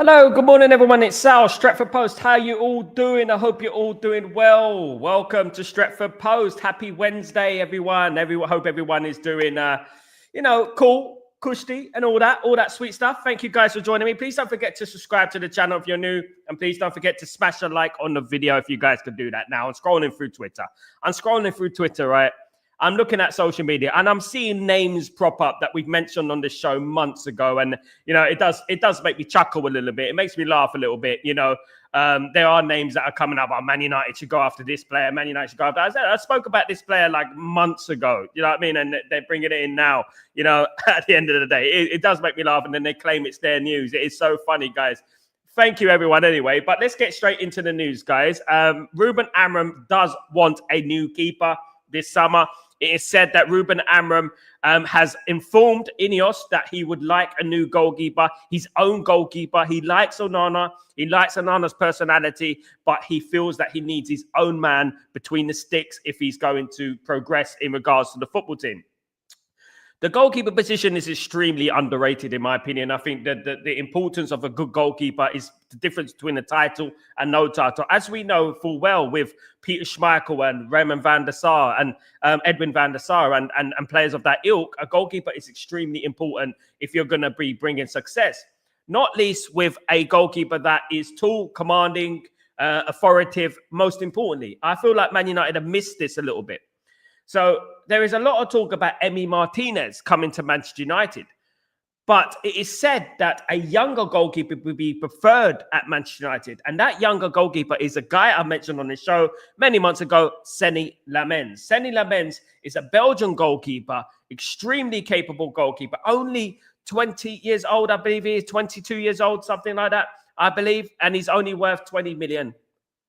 Hello, good morning, everyone. It's Sal, Stretford Post. How you all doing? I hope you're all doing well. Welcome to Stretford Post. Happy Wednesday, everyone. Hope everyone is doing, cool, cushy, and all that sweet stuff. Thank you guys for joining me. Please don't forget to subscribe to the channel if you're new, and please don't forget to smash a like on the video if you guys could do that now. I'm scrolling through Twitter, right? I'm looking at social media and I'm seeing names prop up that we've mentioned on this show months ago. And, it does make me chuckle a little bit. It makes me laugh a little bit. There are names that are coming up. Man United should go after this player. Man United should go after. I spoke about this player like months ago. You know what I mean? And they're bringing it in now, at the end of the day. It does make me laugh. And then they claim it's their news. It is so funny, guys. Thank you, everyone, anyway. But let's get straight into the news, guys. Ruben Amorim does want a new keeper this summer. It is said that Ruben Amorim has informed Ineos that he would like a new goalkeeper, his own goalkeeper. He likes Onana. He likes Onana's personality, but he feels that he needs his own man between the sticks if he's going to progress in regards to the football team. The goalkeeper position is extremely underrated, in my opinion. I think that the importance of a good goalkeeper is the difference between a title and no title. As we know full well with Peter Schmeichel and Raymond van der Sar and Edwin van der Sar and players of that ilk, a goalkeeper is extremely important if you're going to be bringing success. Not least with a goalkeeper that is tall, commanding, authoritative, most importantly. I feel like Man United have missed this a little bit. So there is a lot of talk about Martinez coming to Manchester United. But it is said that a younger goalkeeper would be preferred at Manchester United. And that younger goalkeeper is a guy I mentioned on the show many months ago, Seny Lamens. Seny Lamens is a Belgian goalkeeper, extremely capable goalkeeper, only 20 years old, I believe he is, 22 years old, something like that, I believe. And he's only worth 20 million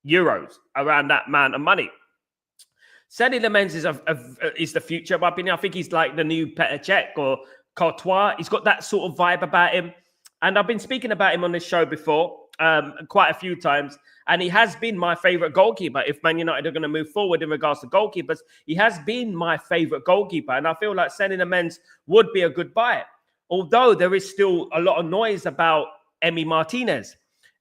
euros, around that amount of money. Seny Lamens is the in my opinion. I think he's like the new Petr Cech or Courtois. He's got that sort of vibe about him. And I've been speaking about him on this show before, quite a few times. And he has been my favourite goalkeeper. If Man United are going to move forward in regards to goalkeepers, he has been my favourite goalkeeper. And I feel like Seny Lamens would be a good buy. Although there is still a lot of noise about Martinez.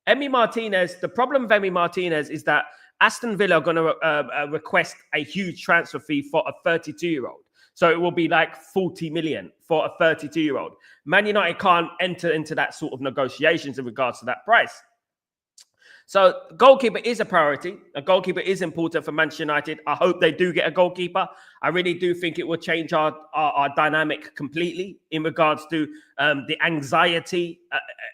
Martinez, the problem with Martinez is that Aston Villa are going to request a huge transfer fee for a 32-year-old. So it will be like 40 million for a 32-year-old. Man United can't enter into that sort of negotiations in regards to that price. So goalkeeper is a priority. A goalkeeper is important for Manchester United. I hope they do get a goalkeeper. I really do think it will change our dynamic completely in regards to the anxiety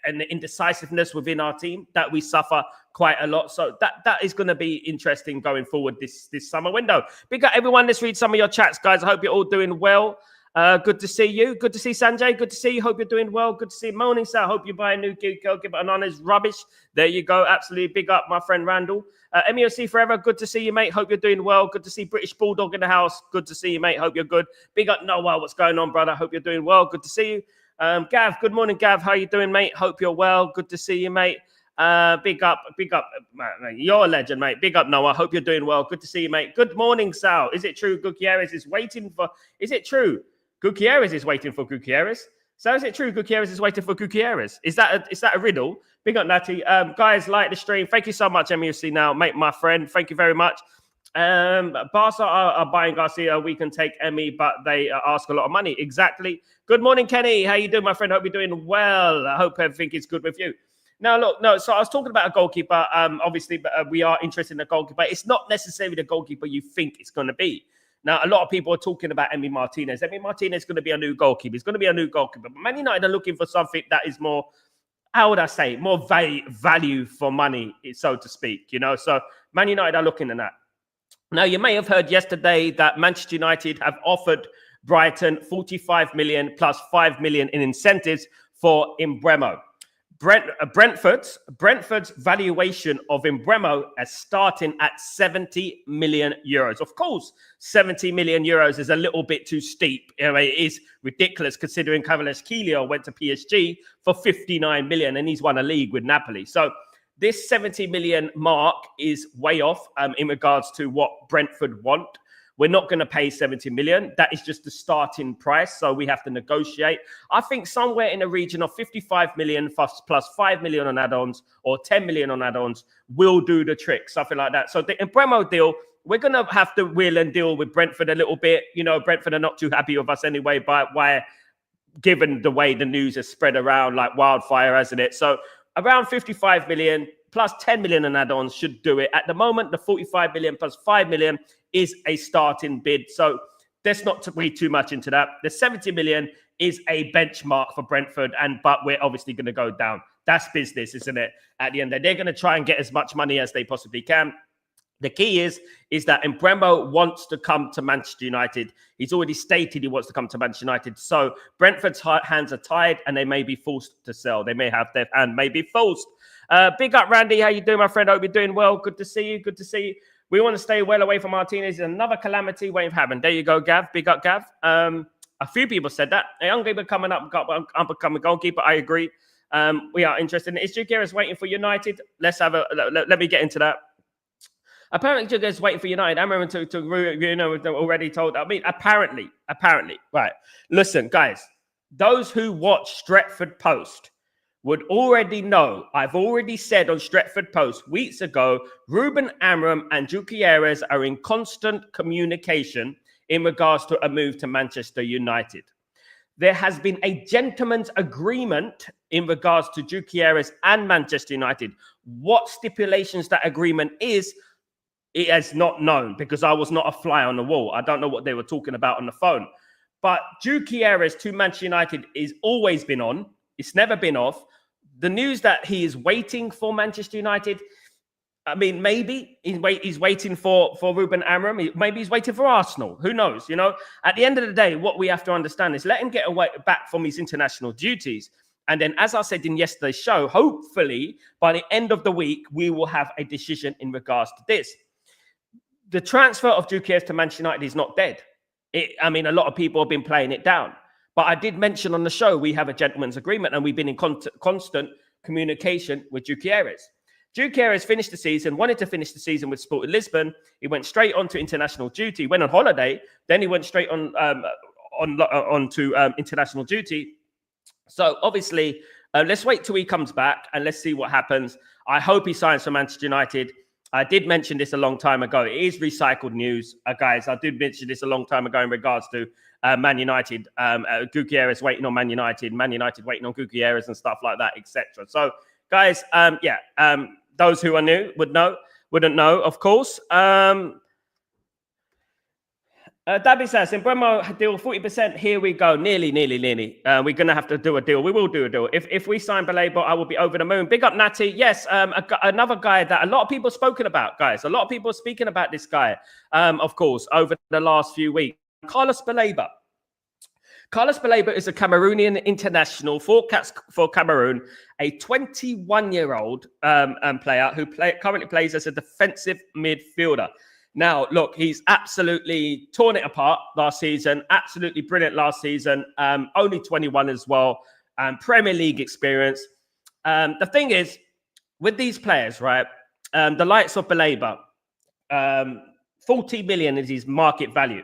and the indecisiveness within our team that we suffer quite a lot. So that is going to be interesting going forward this summer window. Big up everyone. Let's read some of your chats, guys. I hope you're all doing well. Good to see you. Good to see Sanjay. Good to see you. Hope you're doing well. Good to see Moaning Sal. Hope you buy a new goalkeeper. Onana's rubbish. There you go. Absolutely big up, my friend Randall. MEOC Forever. Good to see you, mate. Hope you're doing well. Good to see British Bulldog in the house. Good to see you, mate. Hope you're good. Big up Noah. What's going on, brother? Hope you're doing well. Good to see you. Gav. Good morning, Gav. How you doing, mate? Hope you're well. Good to see you, mate. Big up, mate. You're a legend, mate. Big up, Noah. Hope you're doing well. Good to see you, mate. Good morning, Sal. Is it true Gutierrez is waiting for... Is it true Gutierrez is waiting for Gutierrez? So is it true Gutierrez is waiting for Gutierrez? Is that a riddle? Big up, Natty. Guys, like the stream. Thank you so much, MUC now. Mate, my friend. Thank you very much. Barca are buying Garcia. We can take Emmy, but they ask a lot of money. Exactly. Good morning, Kenny. How you doing, my friend? Hope you're doing well. I hope everything is good with you. Now, look, no, so I was talking about a goalkeeper. Obviously, we are interested in a goalkeeper. It's not necessarily the goalkeeper you think it's going to be. Now, a lot of people are talking about Martinez. Martinez is going to be a new goalkeeper. He's going to be a new goalkeeper. But Man United are looking for something that is more, how would I say, more value for money, so to speak. So Man United are looking at that. Now, you may have heard yesterday that Manchester United have offered Brighton 45 million plus 5 million in incentives for Impremo. Brentford's valuation of Impremo is starting at 70 million euros. Of course, 70 million euros is a little bit too steep. It is ridiculous considering Kvaratskhelia went to PSG for 59 million and he's won a league with Napoli. So this 70 million mark is way off in regards to what Brentford want. We're not going to pay 70 million. That is just the starting price. So we have to negotiate. I think somewhere in the region of 55 million plus 5 million on add-ons or 10 million on add-ons will do the trick, something like that. So the Impremo deal, we're going to have to wheel and deal with Brentford a little bit. You know, Brentford are not too happy with us anyway, but why, given the way the news has spread around like wildfire, hasn't it? So around 55 million plus 10 million in add-ons should do it. At the moment, the 45 million plus 5 million is a starting bid. So let's not read too much into that. The 70 million is a benchmark for Brentford, but we're obviously going to go down. That's business, isn't it? At the end, they're going to try and get as much money as they possibly can. The key is that Impremo wants to come to Manchester United. He's already stated he wants to come to Manchester United. So Brentford's hands are tied and they may be forced to sell. They may have their hand may be forced. Big up, Randy. How you doing, my friend? Hope you're doing well. Good to see you. Good to see you. We want to stay well away from Martinez. Another calamity waiting to happen. There you go, Gav. Big up, Gav. A few people said that. A young people coming up, become a goalkeeper. I agree. We are interested. Is Jorginho waiting for United? Let me get into that. Apparently, Jorginho's waiting for United. I remember already told. I mean, apparently. Right. Listen, guys. Those who watch Stretford Post would already know. I've already said on Stretford Post weeks ago, Ruben Amorim and Jorginho are in constant communication in regards to a move to Manchester United. There has been a gentleman's agreement in regards to Jorginho and Manchester United. What stipulations that agreement is, it is not known because I was not a fly on the wall. I don't know what they were talking about on the phone. But Jorginho to Manchester United is always been on. It's never been off. The news that he is waiting for Manchester United, I mean, maybe he's waiting for Ruben Amorim. Maybe he's waiting for Arsenal. Who knows? You know, at the end of the day, what we have to understand is let him get back from his international duties. And then, as I said in yesterday's show, hopefully by the end of the week, we will have a decision in regards to this. The transfer of Jorginho to Manchester United is not dead. A lot of people have been playing it down. But I did mention on the show, we have a gentleman's agreement and we've been in constant communication with Jorginho. Jorginho finished the season, wanted to finish the season with Sporting Lisbon. He went straight on to international duty, went on holiday. Then he went straight on to international duty. So obviously, let's wait till he comes back and let's see what happens. I hope he signs for Manchester United. I did mention this a long time ago. It is recycled news, guys. I did mention this a long time ago in regards to Man United. Jorginho waiting on Man United waiting on Jorginho and stuff like that, etc. So, guys, those who are new wouldn't know, of course. Dabby says, Impremo deal 40%. Here we go. Nearly. We're going to have to do a deal. We will do a deal. If we sign Baleba, I will be over the moon. Big up, Natty. Yes, another guy that a lot of people have spoken about, guys. A lot of people are speaking about this guy, of course, over the last few weeks. Carlos Baleba. Carlos Baleba is a Cameroonian international for Cameroon, a 21-year-old player who currently plays as a defensive midfielder. Now, look, he's absolutely torn it apart last season. Absolutely brilliant last season. Only 21 as well. Premier League experience. The thing is, with these players, right, the likes of Baleba, 40 million is his market value.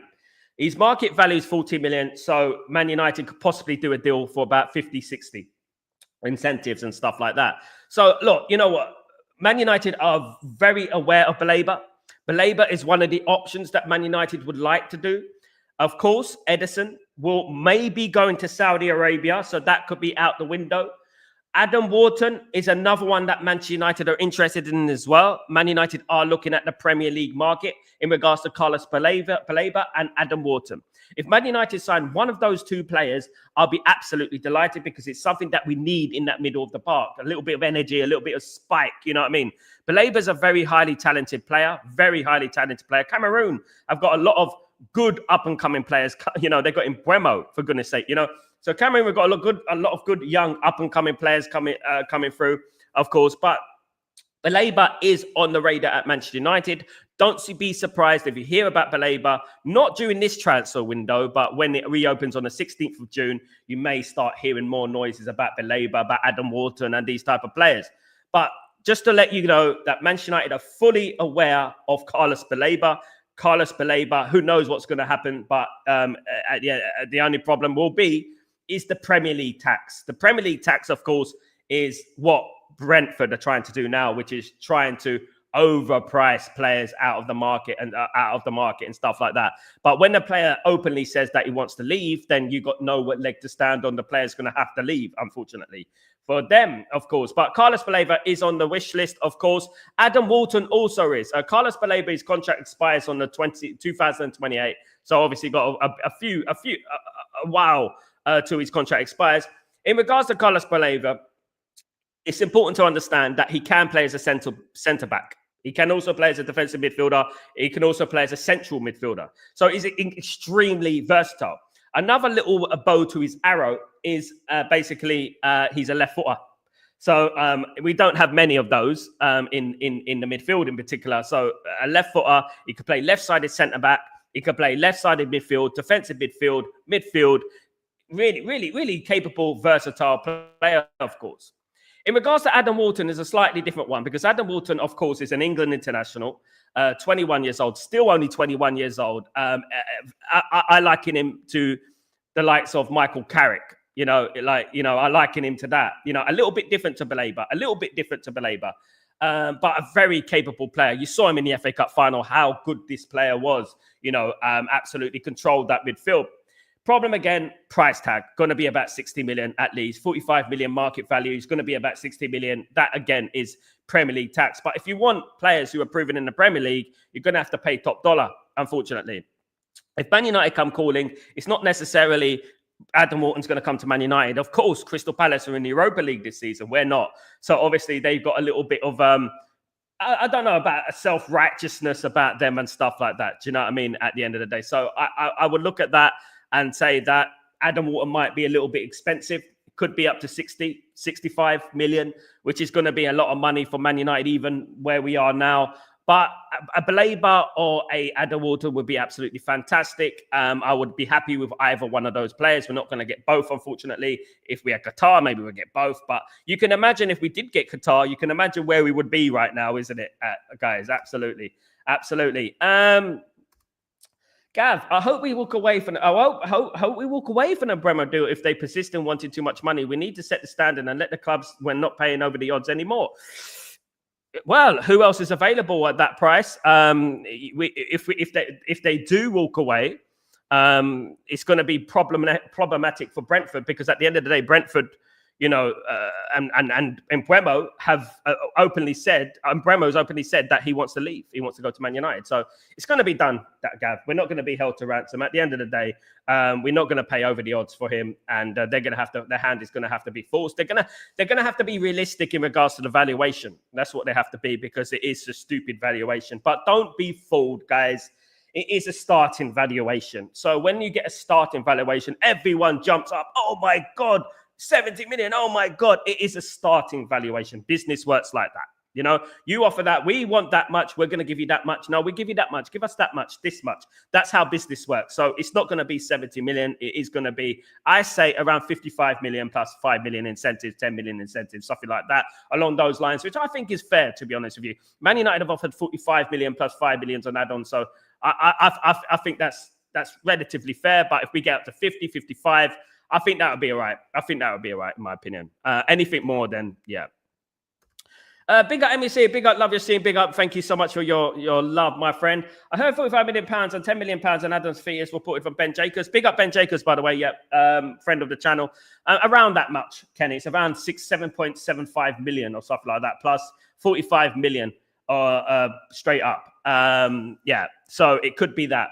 His market value is 40 million. So Man United could possibly do a deal for about 50, 60 incentives and stuff like that. So, look, you know what? Man United are very aware of Baleba. Baleba is one of the options that Man United would like to do. Of course, Edison will maybe going to Saudi Arabia, so that could be out the window. Adam Wharton is another one that Manchester United are interested in as well. Man United are looking at the Premier League market in regards to Carlos Baleba and Adam Wharton. If Man United sign one of those two players, I'll be absolutely delighted because it's something that we need in that middle of the park. A little bit of energy, a little bit of spike, you know what I mean? Baleba's a very highly talented player, Cameroon have got a lot of good up-and-coming players. You know, they've got Impremo, for goodness sake, you know. So Cameroon, we've got a lot of good young up-and-coming players coming through, of course. But Baleba is on the radar at Manchester United. Don't be surprised if you hear about Baleba, not during this transfer window, but when it reopens on the 16th of June, you may start hearing more noises about Baleba, about Adam Wharton and these type of players. But just to let you know that Manchester United are fully aware of Carlos Baleba. Carlos Baleba, who knows what's going to happen? But the only problem will be is the Premier League tax. The Premier League tax, of course, is what Brentford are trying to do now, which is trying to overprice players out of the market and stuff like that. But when the player openly says that he wants to leave, then you got no leg to stand on. The player's going to have to leave, unfortunately, for them, of course. But Carlos Baleba is on the wish list, of course. Adam Walton also is. Carlos Baleba's contract expires on the 2028. So obviously got a while till his contract expires. In regards to Carlos Baleba, it's important to understand that he can play as a centre back. He can also play as a defensive midfielder. He can also play as a central midfielder. So he's extremely versatile. Another little bow to his arrow is basically he's a left footer. So we don't have many of those in the midfield in particular. So a left footer, he could play left-sided centre back. He could play left-sided midfield, defensive midfield. Really, really, really capable, versatile player, of course. In regards to Adam Walton, is a slightly different one because Adam Walton, of course, is an England international, 21 years old, still only 21 years old. I liken him to the likes of Michael Carrick, I liken him to that, a little bit different to Baleba, but a very capable player. You saw him in the FA Cup final, how good this player was, absolutely controlled that midfield. Problem again, price tag, going to be about 60 million at least, 45 million market value. Is going to be about 60 million. That again is Premier League tax. But if you want players who are proven in the Premier League, you're going to have to pay top dollar, unfortunately. If Man United come calling, it's not necessarily Adam Walton's going to come to Man United. Of course, Crystal Palace are in the Europa League this season. We're not. So obviously they've got a little bit of, I don't know about a self-righteousness about them and stuff like that. Do you know what I mean? At the end of the day. So I would look at that and say that Adam Walton might be a little bit expensive. It could be up to 60, 65 million, which is going to be a lot of money for Man United, even where we are now. But a Baleba or a Adam Walton would be absolutely fantastic. I would be happy with either one of those players. We're not going to get both, unfortunately. If we had Qatar, maybe we'll get both. But you can imagine if we did get Qatar, you can imagine where we would be right now, isn't it, guys? Absolutely. Absolutely. Gav, I hope we walk away from. I hope we walk away from the Bremer deal if they persist in wanting too much money. We need to set the standard and let the clubs, when not paying over the odds anymore. Well, who else is available at that price? If they do walk away, it's going to be problematic for Brentford because at the end of the day, Brentford, and Impremo have openly said, Impremo's openly said that he wants to leave. He wants to go to Man United. So it's going to be done, that Gav. We're not going to be held to ransom. At the end of the day, we're not going to pay over the odds for him. And they're going to have to, their hand is going to have to be forced. They're going to have to be realistic in regards to the valuation. That's what they have to be because it is a stupid valuation. But don't be fooled, guys. It is a starting valuation. So when you get a starting valuation, everyone jumps up. Oh my God. 70 million. Oh my God. It is a starting valuation. Business works like that. You offer that. We want that much. We're going to give you that much. No, we give you that much. Give us that much, this much. That's how business works. So it's not going to be 70 million. It is going to be, I say, around 55 million plus 5 million incentives, 10 million incentives, something like that along those lines, which I think is fair, to be honest with you. Man United have offered 45 million plus 5 million on add-on. So I think that's relatively fair. But if we get up to 50, 55, I think that would be all right. In my opinion. Anything more than, yeah. Big up MEC, big up Love Your Scene, big up. Thank you so much for your love, my friend. I heard £45 million and £10 million and Adam's fee is reported from Ben Jacobs. Big up Ben Jacobs, by the way. Yep, friend of the channel. Around that much, Kenny. It's around 7.75 million or something like that, plus 45 million straight up. Yeah, so it could be that.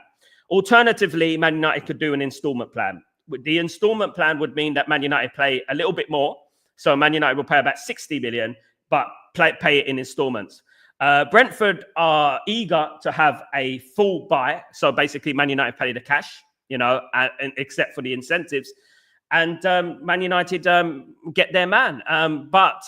Alternatively, Man United could do an installment plan. The installment plan would mean that Man United pay a little bit more. So Man United will pay about 60 million, but pay it in installments. Brentford are eager to have a full buy. So basically, Man United pay the cash, except for the incentives. And Man United get their man. But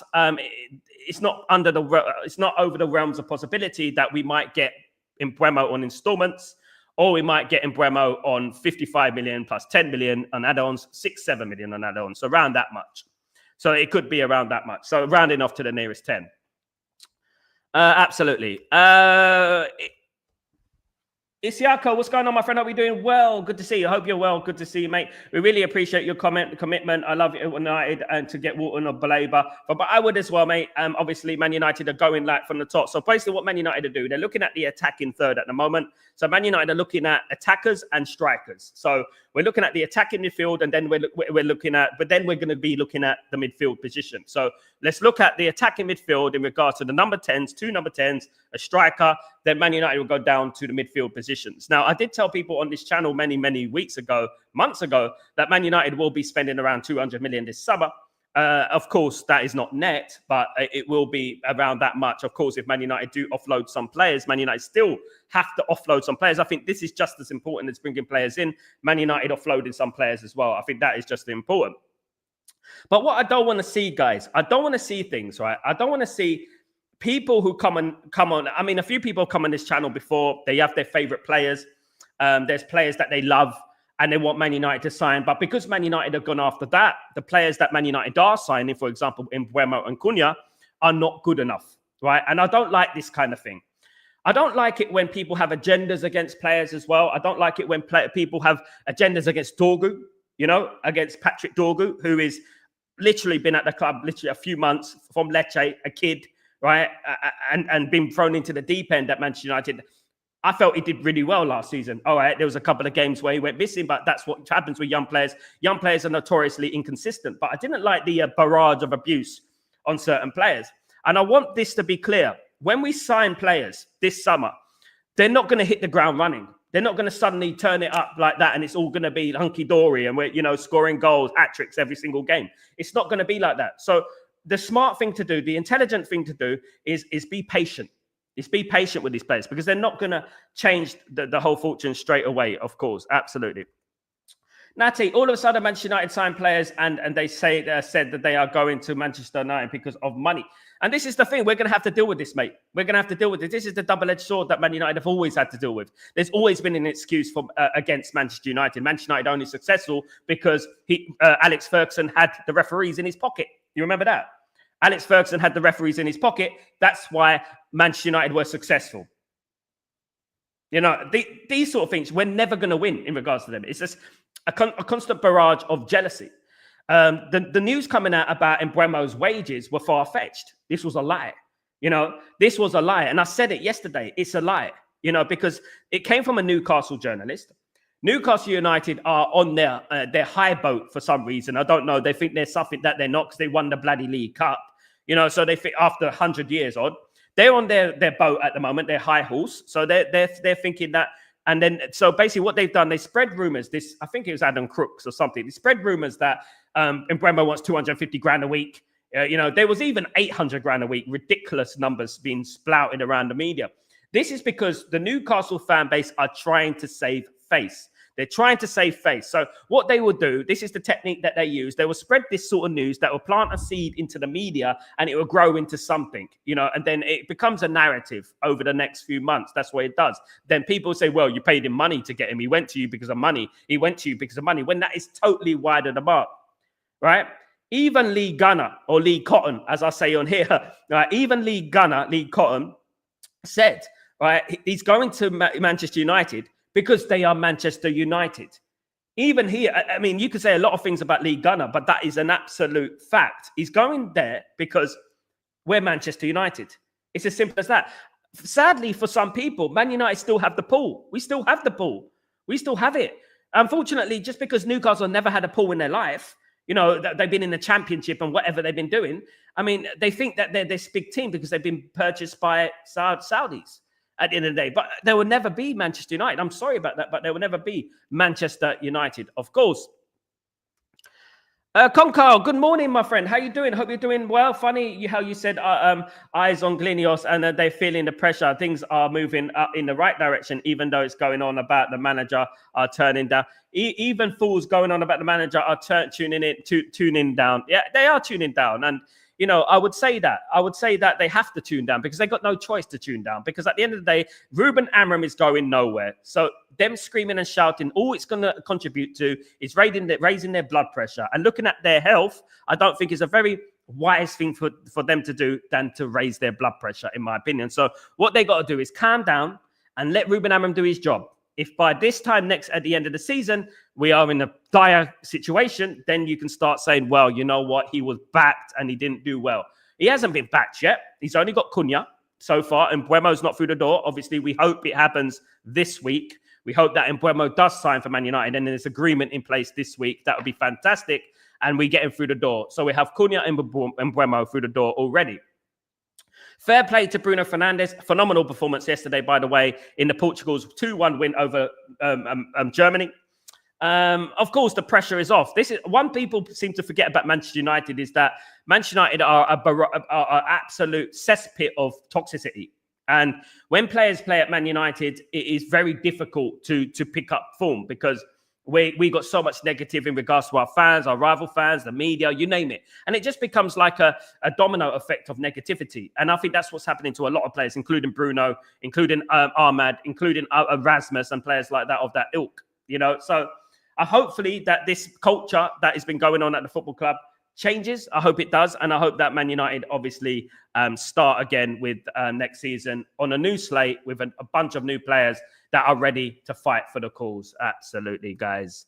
it's not over the realms of possibility that we might get Impremo on installments. Or we might get Impremo on 55 million plus 10 million on add-ons, 6-7 million on add-ons. So around that much. So it could be around that much. So rounding off to the nearest 10. Absolutely. Isiako, what's going on, my friend? Hope you're doing well. Good to see you. Hope you're well. Good to see you, mate. We really appreciate your commitment. I love United and to get Walton or Baleba. But I would as well, mate. Obviously, Man United are going like from the top. So basically what Man United are doing, they're looking at the attacking third at the moment. So Man United are looking at attackers and strikers. So we're looking at the attacking midfield, and then we're looking at, but then we're going to be looking at the midfield position. So let's look at the attacking midfield in regards to the number 10s, two number 10s, a striker. Then Man United will go down to the midfield positions. Now, I did tell people on this channel many months ago, that Man United will be spending around 200 million this summer. Of course, that is not net, but it will be around that much. Of course, if Man United do offload some players, Man United still have to offload some players. I think this is just as important as bringing players in. Man United offloading some players as well. I think that is just important. But what I don't want to see, guys, I don't want to see things, right? I don't want to see people who come on. I mean, a few people come on this channel before. They have their favorite players. There's players that they love and they want Man United to sign. But because Man United have gone after that, the players that Man United are signing, for example, Impremo and Cony, are not good enough, right? And I don't like this kind of thing. I don't like it when people have agendas against players as well. I don't like it when people have agendas against Dorgu, against Patrick Dorgu, who is literally been at the club literally a few months from Lecce, a kid, right? And been thrown into the deep end at Manchester United. I felt he did really well last season. All right, there was a couple of games where he went missing, but that's what happens with young players. Young players are notoriously inconsistent, but I didn't like the barrage of abuse on certain players. And I want this to be clear. When we sign players this summer, they're not going to hit the ground running. They're not going to suddenly turn it up like that and it's all going to be hunky-dory and we're, scoring goals, hat-tricks every single game. It's not going to be like that. So the smart thing to do, the intelligent thing to do is be patient. Is be patient with these players because they're not going to change the whole fortune straight away, of course. Absolutely. Natty, all of a sudden, Manchester United signed players and they said that they are going to Manchester United because of money. And this is the thing. We're going to have to deal with this, mate. We're going to have to deal with this. This is the double-edged sword that Man United have always had to deal with. There's always been an excuse against Manchester United. Manchester United only successful because Alex Ferguson had the referees in his pocket. You remember that? Alex Ferguson had the referees in his pocket. That's why Manchester United were successful. These sort of things, we're never going to win in regards to them. It's just a constant barrage of jealousy. The news coming out about Impremo's wages were far-fetched. This was a lie. This was a lie. And I said it yesterday. It's a lie, because it came from a Newcastle journalist. Newcastle United are on their high boat for some reason. I don't know. They think there's something that they're not because they won the bloody League Cup. So they think after 100 years odd, they're on their boat at the moment. They're high horse. So they're thinking that. And then, so basically what they've done, they spread rumors. I think it was Adam Crooks or something. They spread rumors that Impremo wants 250 grand a week. There was even 800 grand a week. Ridiculous numbers being splouted around the media. This is because the Newcastle fan base are trying to save face. They're trying to save face. So what they will do, this is the technique that they use. They will spread this sort of news that will plant a seed into the media and it will grow into something, and then it becomes a narrative over the next few months. That's what it does. Then people say, well, you paid him money to get him. He went to you because of money. He went to you because of money, when that is totally wide of the mark, right? Even Lee Gunner or Lee Cotton, as I say on here, right? Even Lee Cotton said, right, he's going to Manchester United because they are Manchester United. Even here, I mean, you could say a lot of things about Lee Gunner, but that is an absolute fact. He's going there because we're Manchester United. It's as simple as that. Sadly, for some people, Man United still have the pull. We still have the pull. We still have it. Unfortunately, just because Newcastle never had a pull in their life, they've been in the championship and whatever they've been doing. I mean, they think that they're this big team because they've been purchased by Saudis at the end of the day. But there will never be Manchester United. I'm sorry about that, but there will never be Manchester United, of course. Concarl, good morning, my friend. How you doing? Hope you're doing well. Funny how you said eyes on Glinios and they're feeling the pressure. Things are moving up in the right direction, even though it's going on about the manager turning down. Even fools going on about the manager are tuning down. Yeah, they are tuning down. And I would say that they have to tune down because they got no choice to tune down, because at the end of the day, Ruben Amorim is going nowhere. So them screaming and shouting, all it's going to contribute to is raising their blood pressure. And looking at their health, I don't think is a very wise thing for them to do than to raise their blood pressure, in my opinion. So what they got to do is calm down and let Ruben Amorim do his job. If by this time at the end of the season, we are in a dire situation, then you can start saying, well, you know what? He was backed and he didn't do well. He hasn't been backed yet. He's only got Cunha so far, and Impremo's not through the door. Obviously, we hope it happens this week. We hope that Impremo does sign for Man United and there's agreement in place this week. That would be fantastic. And we get him through the door. So we have Cunha and Impremo through the door already. Fair play to Bruno Fernandes. Phenomenal performance yesterday, by the way, in the Portugal's 2-1 win over Germany. Of course, the pressure is off. This is one people seem to forget about Manchester United is that Manchester United are an absolute cesspit of toxicity. And when players play at Man United, it is very difficult to pick up form because we got so much negative in regards to our fans, our rival fans, the media, you name it. And it just becomes like a domino effect of negativity. And I think that's what's happening to a lot of players, including Bruno, including Ahmad, including Rasmus and players like that of that ilk, you know. So hopefully that this culture that has been going on at the football club changes. I hope it does. And I hope that Man United obviously start again with next season on a new slate with a bunch of new players that are ready to fight for the cause. Absolutely, guys.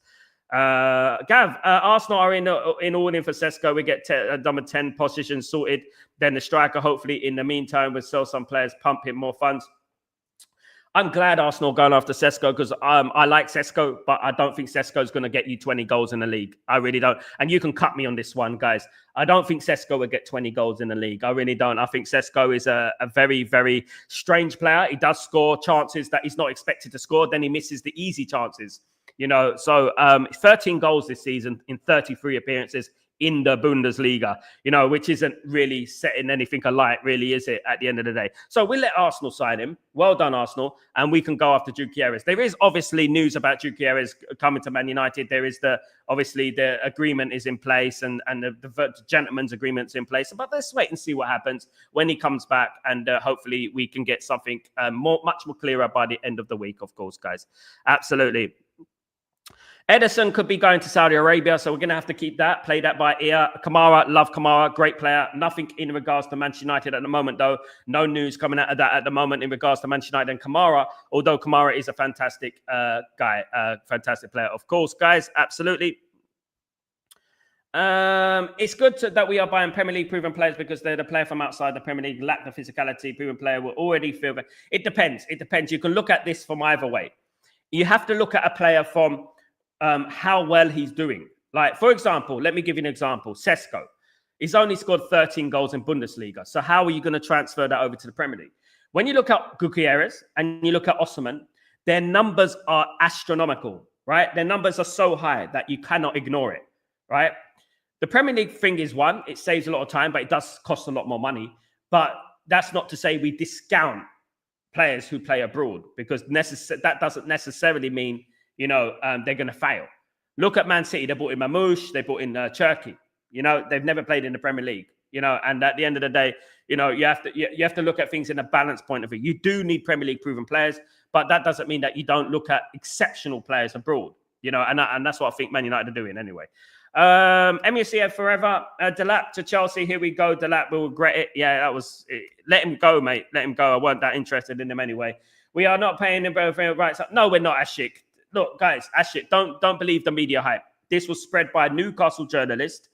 Gav, Arsenal are in order for Cesco. We get number 10 position sorted. Then the striker, hopefully, in the meantime, will sell some players, pump in more funds. I'm glad Arsenal are going after Cesco because I like Cesco, but I don't think Cesco is going to get you 20 goals in the league. I really don't. And you can cut me on this one, guys. I don't think Cesco will get 20 goals in the league. I really don't. I think Cesco is a very, very strange player. He does score chances that he's not expected to score. Then he misses the easy chances, you know. So 13 goals this season in 33 appearances in the Bundesliga, you know, which isn't really setting anything alight, really, is it, at the end of the day? So we'll let Arsenal sign him. Well done, Arsenal. And we can go after Gutierrez. There is obviously news about Gutierrez coming to Man United. There is obviously the agreement is in place and the gentleman's agreement's in place. But let's wait and see what happens when he comes back. And hopefully we can get something much more clearer by the end of the week, of course, guys. Absolutely. Edison could be going to Saudi Arabia, so we're going to have to keep that, play that by ear. Kamara, love Kamara, great player. Nothing in regards to Manchester United at the moment, though. No news coming out of that at the moment in regards to Manchester United and Kamara, although Kamara is a fantastic guy, fantastic player, of course, guys, absolutely. It's good that we are buying Premier League proven players because they're the player from outside the Premier League, lack the physicality. Proven player will already feel that. It depends. It depends. You can look at this from either way. You have to look at a player from how well he's doing. Like, for example, let me give you an example. Cesco. He's only scored 13 goals in Bundesliga. So how are you going to transfer that over to the Premier League? When you look at Gutierrez and you look at Osimhen, their numbers are astronomical, right? Their numbers are so high that you cannot ignore it, right? The Premier League thing is one, it saves a lot of time, but it does cost a lot more money. But that's not to say we discount players who play abroad because that doesn't necessarily mean you know, they're going to fail. Look at Man City. They brought in Mamouche. They brought in Cherki. You know, they've never played in the Premier League. You know, and at the end of the day, you know, you have to look at things in a balanced point of view. You do need Premier League proven players, but that doesn't mean that you don't look at exceptional players abroad. You know, and that's what I think Man United are doing anyway. MUCF forever. Dilap to Chelsea. Here we go. Dilap will regret it. Yeah, that was it. Let him go, mate. Let him go. I weren't that interested in him anyway. We are not paying him rights. No, we're not, Ashik. Look, guys, Ashik, don't believe the media hype. This was spread by a Newcastle journalist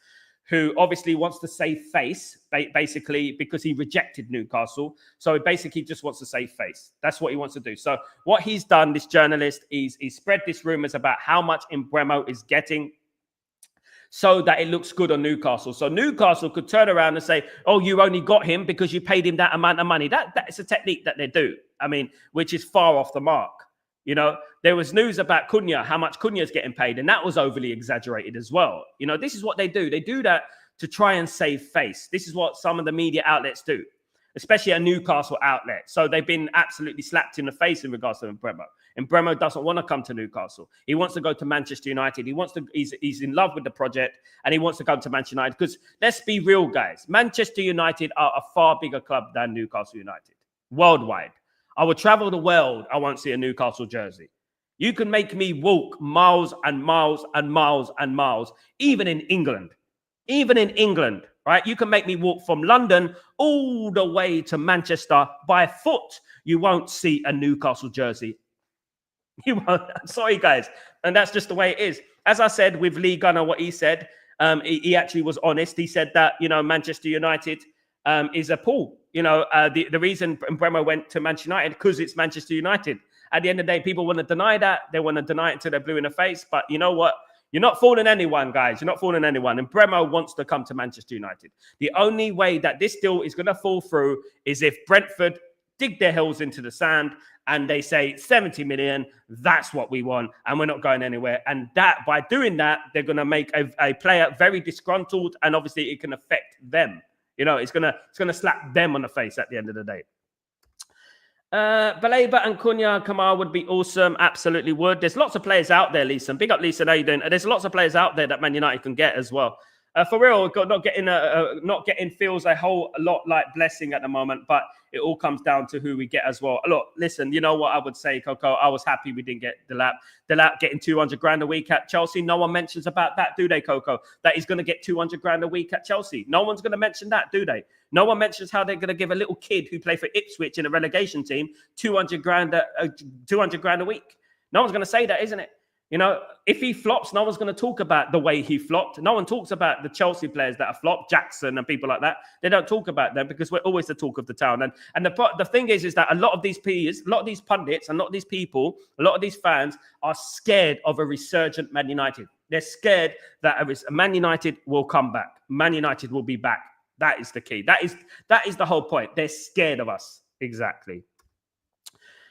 who obviously wants to save face, basically, because he rejected Newcastle. So he basically just wants to save face. That's what he wants to do. So what he's done, this journalist, is he spread these rumors about how much Impremo is getting so that it looks good on Newcastle. So Newcastle could turn around and say, oh, you only got him because you paid him that amount of money. That is a technique that they do, I mean, which is far off the mark. You know, there was news about Cunha, how much Cunha is getting paid, and that was overly exaggerated as well. You know, this is what they do. They do that to try and save face. This is what some of the media outlets do, especially a Newcastle outlet. So they've been absolutely slapped in the face in regards to Impremo. Impremo doesn't want to come to Newcastle. He wants to go to Manchester United. He's in love with the project, and he wants to come to Manchester United. Because let's be real, guys. Manchester United are a far bigger club than Newcastle United worldwide. I would travel the world. I won't see a Newcastle jersey. You can make me walk miles and miles and miles and miles, even in England. Even in England, right? You can make me walk from London all the way to Manchester by foot. You won't see a Newcastle jersey. You won't. Sorry, guys. And that's just the way it is. As I said with Lee Gunner, what he said, he actually was honest. He said that, Manchester United is a pull. The reason Impremo went to Manchester United, because it's Manchester United. At the end of the day, people want to deny that. They want to deny it until they're blue in the face. But you know what? You're not fooling anyone, guys. You're not fooling anyone. And Impremo wants to come to Manchester United. The only way that this deal is going to fall through is if Brentford dig their heels into the sand and they say 70 million, that's what we want, and we're not going anywhere. And that, by doing that, they're going to make a player very disgruntled, and obviously it can affect them. It's gonna slap them on the face at the end of the day. Baleba and Kamara would be awesome. Absolutely would. There's lots of players out there, Lisa. Big up, Lisa. How you doing? There's lots of players out there that Man United can get as well. For real, not getting feels a whole lot like blessing at the moment, but it all comes down to who we get as well. Look, listen, you know what I would say, Coco? I was happy we didn't get Dilap. Dilap getting 200 grand a week at Chelsea. No one mentions about that, do they, Coco? That he's going to get 200 grand a week at Chelsea. No one's going to mention that, do they? No one mentions how they're going to give a little kid who played for Ipswich in a relegation team 200 grand a week. No one's going to say that, isn't it? If he flops, no one's going to talk about the way he flopped. No one talks about the Chelsea players that have flopped, Jackson and people like that. They don't talk about them because we're always the talk of the town. And the thing is that a lot of these pundits, and a lot of these people, a lot of these fans are scared of a resurgent Man United. They're scared that Man United will come back. Man United will be back. That is the key. That is the whole point. They're scared of us. Exactly.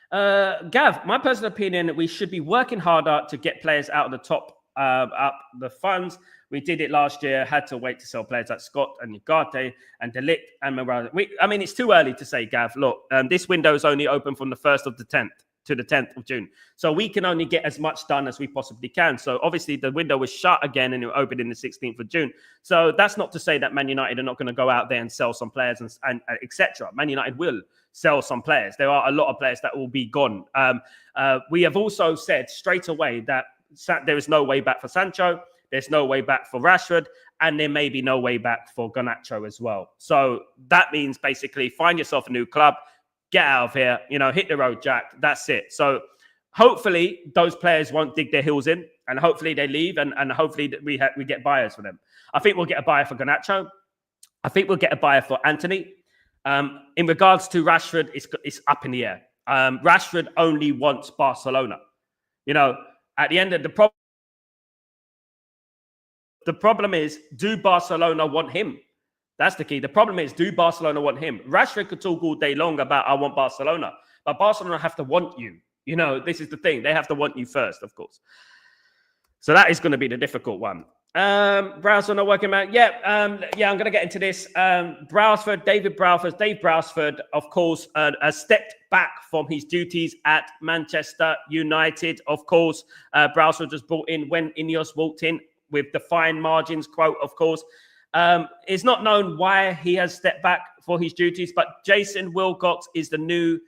Gav, my personal opinion, we should be working harder to get players out of the top, up the funds. We did it last year, had to wait to sell players like Scott and Ugarte and Dilap and Morales. It's too early to say, Gav. Look, this window is only open from the 1st of the 10th to the 10th of June. So we can only get as much done as we possibly can. So obviously the window was shut again and it opened in the 16th of June. So that's not to say that Man United are not going to go out there and sell some players and etc. Man United will sell some players. There are a lot of players that will be gone. We have also said straight away that there is no way back for Sancho. There's no way back for Rashford. And there may be no way back for Garnacho as well. So that means basically find yourself a new club, get out of here, hit the road, Jack. That's it. So hopefully those players won't dig their heels in, and hopefully they leave, and hopefully we get buyers for them. I think we'll get a buyer for Garnacho. I think we'll get a buyer for Anthony. In regards to Rashford, it's up in the air. Rashford only wants Barcelona. At the end of the problem is, do Barcelona want him? That's the key. The problem is, do Barcelona want him? Rashford could talk all day long about, I want Barcelona. But Barcelona have to want you. This is the thing. They have to want you first, of course. So that is going to be the difficult one. Brailsford not working out. I'm going to get into this. Dave Brailsford, of course, has stepped back from his duties at Manchester United. Of course, Brailsford was brought in when Ineos walked in with the fine margins quote, of course. It's not known why he has stepped back for his duties, but Jason Wilcox is the new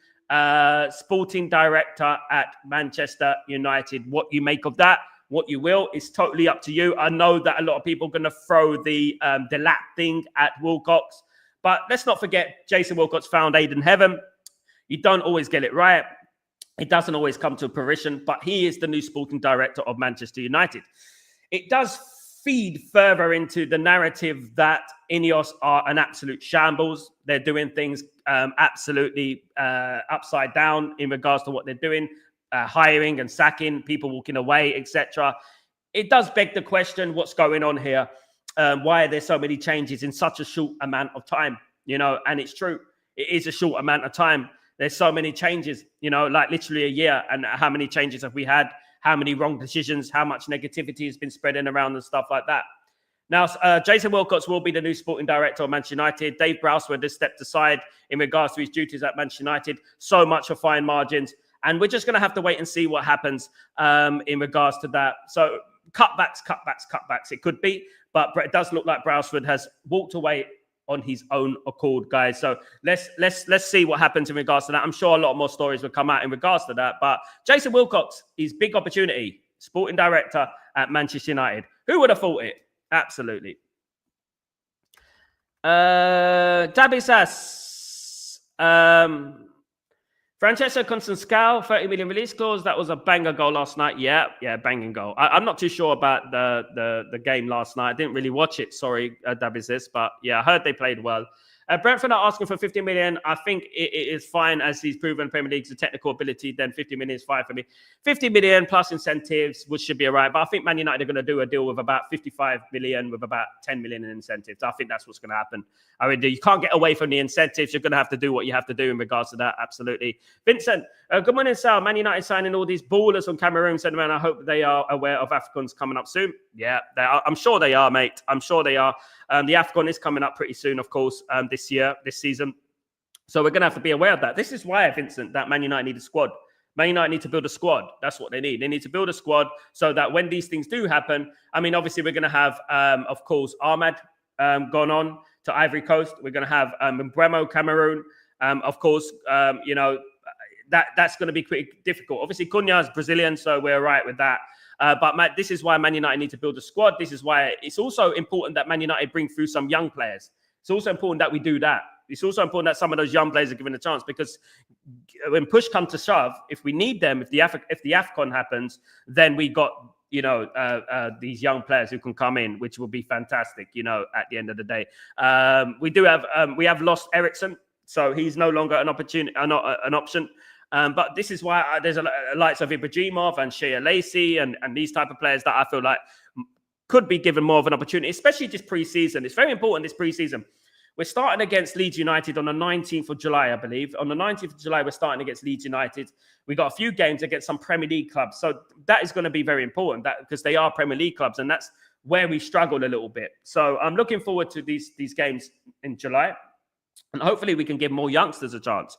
sporting director at Manchester United. What you make of that, what you will, is totally up to you. I know that a lot of people are going to throw the Dilap thing at Wilcox, but let's not forget Jason Wilcox found Aid in heaven. You don't always get it right. It doesn't always come to fruition, but he is the new sporting director of Manchester United. It does feed further into the narrative that Ineos are an absolute shambles. They're doing things absolutely upside down in regards to what they're doing, hiring and sacking, people walking away, etc. It does beg the question, what's going on here? Why are there so many changes in such a short amount of time? And it's true. It is a short amount of time. There's so many changes, like literally a year. And how many changes have we had? How many wrong decisions, how much negativity has been spreading around and stuff like that. Now, Jason Wilcox will be the new sporting director of Manchester United. Dave Brailsford has stepped aside in regards to his duties at Manchester United. So much for fine margins. And we're just going to have to wait and see what happens in regards to that. So cutbacks. It could be, but it does look like Brailsford has walked away on his own accord, guys. So let's see what happens in regards to that. I'm sure a lot more stories will come out in regards to that. But Jason Wilcox is big opportunity, sporting director at Manchester United. Who would have thought it? Absolutely. Dabisas. Francesco Constanzcal, 30 million release clause. That was a banger goal last night. Yeah, banging goal. I'm not too sure about the game last night. I didn't really watch it. Sorry, Dabisas. But yeah, I heard they played well. Brentford are asking for 50 million. I think it is fine as he's proven in Premier League's technical ability. Then 50 million is fine for me. 50 million plus incentives, which should be all right. But I think Man United are going to do a deal with about 55 million with about 10 million in incentives. I think that's what's going to happen. I mean, you can't get away from the incentives. You're going to have to do what you have to do in regards to that. Absolutely. Vincent, good morning, Sal. Man United signing all these ballers from Cameroon. Said, man, I hope they are aware of Africans coming up soon. Yeah, they are. I'm sure they are, mate. I'm sure they are. The AFCON is coming up pretty soon, of course, this season. So we're going to have to be aware of that. This is why, Vincent, that Man United need a squad. Man United need to build a squad. That's what they need. They need to build a squad so that when these things do happen, I mean, obviously we're going to have, of course, Ahmad gone on to Ivory Coast. We're going to have Impremo, Cameroon. Of course, that's going to be pretty difficult. Obviously, Cunha is Brazilian, so we're right with that. But this is why Man United need to build a squad. This is why it's also important that Man United bring through some young players. It's also important that we do that. It's also important that some of those young players are given a chance, because when push comes to shove, if we need them, if the AFCON happens, then we got these young players who can come in, which will be fantastic. At the end of the day, we have lost Edison, so he's no longer an option. But this is why there's a likes of Ibrahimov and Shea Lacey and these type of players that I feel like could be given more of an opportunity, especially just pre-season. It's very important this pre-season. We're starting against Leeds United on the 19th of July, I believe. On the 19th of July, we're starting against Leeds United. We got a few games against some Premier League clubs. So that is going to be very important because they are Premier League clubs, and that's where we struggle a little bit. So I'm looking forward to these games in July, and hopefully we can give more youngsters a chance.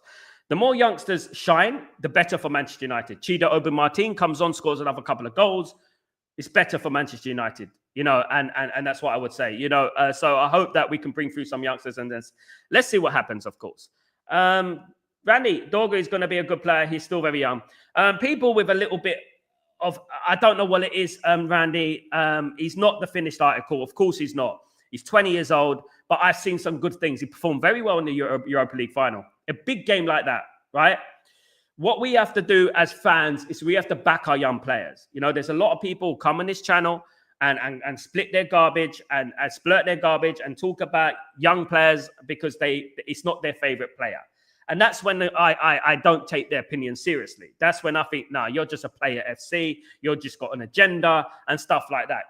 The more youngsters shine, the better for Manchester United. Chido Obi Martin comes on, scores another couple of goals. It's better for Manchester United, and that's what I would say, So I hope that we can bring through some youngsters, and then let's see what happens, of course. Randy, Dorgu is going to be a good player. He's still very young. People with a little bit of, I don't know what it is, Randy. He's not the finished article. Of course he's not. He's 20 years old, but I've seen some good things. He performed very well in the Europa League final. A big game like that, right? What we have to do as fans is we have to back our young players. There's a lot of people come on this channel and split their garbage and splurt their garbage and talk about young players because it's not their favorite player. And that's when I don't take their opinion seriously. That's when I think, you're just a player FC. You're just got an agenda and stuff like that.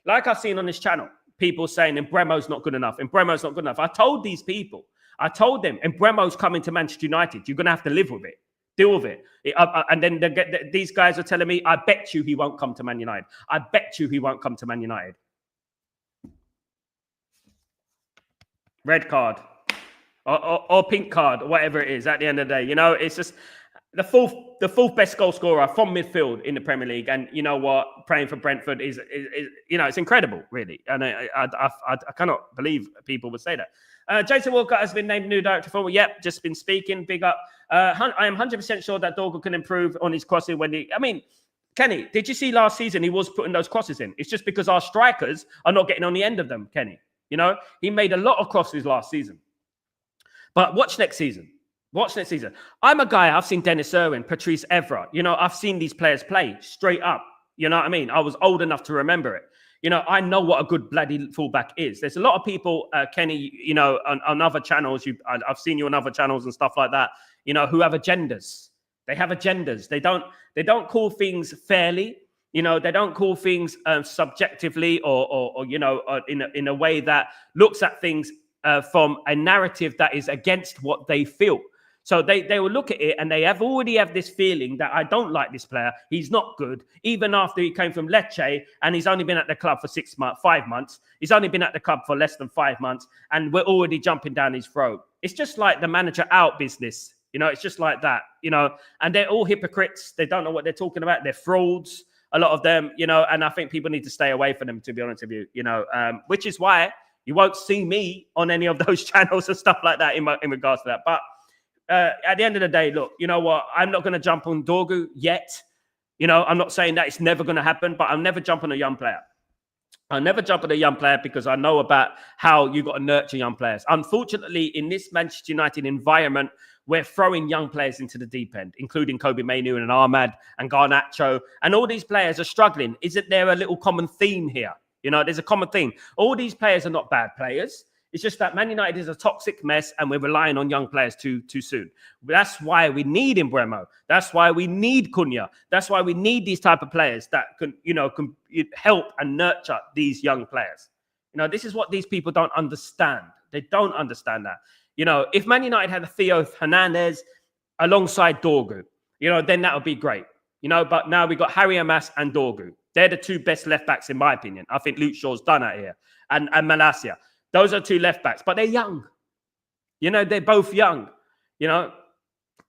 Like I've seen on this channel, people saying Imbremo's not good enough. Imbremo's not good enough. I told these people, them, Imbremo's coming to Manchester United. You're going to have to live with it. Deal with it. And then these guys are telling me, I bet you he won't come to Man United. I bet you he won't come to Man United. Red card or pink card, or whatever it is at the end of the day. It's just the fourth best goal scorer from midfield in the Premier League. And you know what? Playing for Brentford is it's incredible, really. And I cannot believe people would say that. Jason Wilcox has been named new director for. Yep, just been speaking. Big up. I am 100% sure that Dorgu can improve on his crossing Kenny, did you see last season he was putting those crosses in? It's just because our strikers are not getting on the end of them, Kenny. He made a lot of crosses last season. But watch next season. I'm a guy, I've seen Dennis Irwin, Patrice Evra. I've seen these players play straight up. You know what I mean? I was old enough to remember it. I know what a good bloody fullback is. There's a lot of people, Kenny, on other channels. I've seen you on other channels and stuff like that, who have agendas. They have agendas. They don't call things fairly. They don't call things subjectively or in a way that looks at things from a narrative that is against what they feel. So they will look at it and they already have this feeling that I don't like this player. He's not good. Even after he came from Lecce and he's only been at the club for 5 months. He's only been at the club for less than 5 months and we're already jumping down his throat. It's just like the manager out business. It's just like that, and they're all hypocrites. They don't know what they're talking about. They're frauds, a lot of them, and I think people need to stay away from them, to be honest with you, which is why you won't see me on any of those channels and stuff like that in regards to that. But at the end of the day, look, you know what? I'm not going to jump on Dorgu yet. I'm not saying that it's never going to happen, but I'll never jump on a young player. I'll never jump at a young player because I know about how you got to nurture young players. Unfortunately, in this Manchester United environment, we're throwing young players into the deep end, including Kobe Mainoo and Ahmad and Garnacho. And all these players are struggling. Isn't there a little common theme here? You know, there's a common theme. All these players are not bad players. It's just that Man United is a toxic mess and we're relying on young players too soon. That's why we need Impremo. That's why we need Cony. That's why we need these type of players that can help and nurture these young players. You know, this is what these people don't understand. They don't understand that. You know, if Man United had a Theo Hernandez alongside Dorgu, you know, then that would be great. You know, but now we got Harry Amas and Dorgu. They're the two best left backs, in my opinion. I think Luke Shaw's done out here. And Malacia. Those are two left backs, but they're young. You know, they're both young. You know,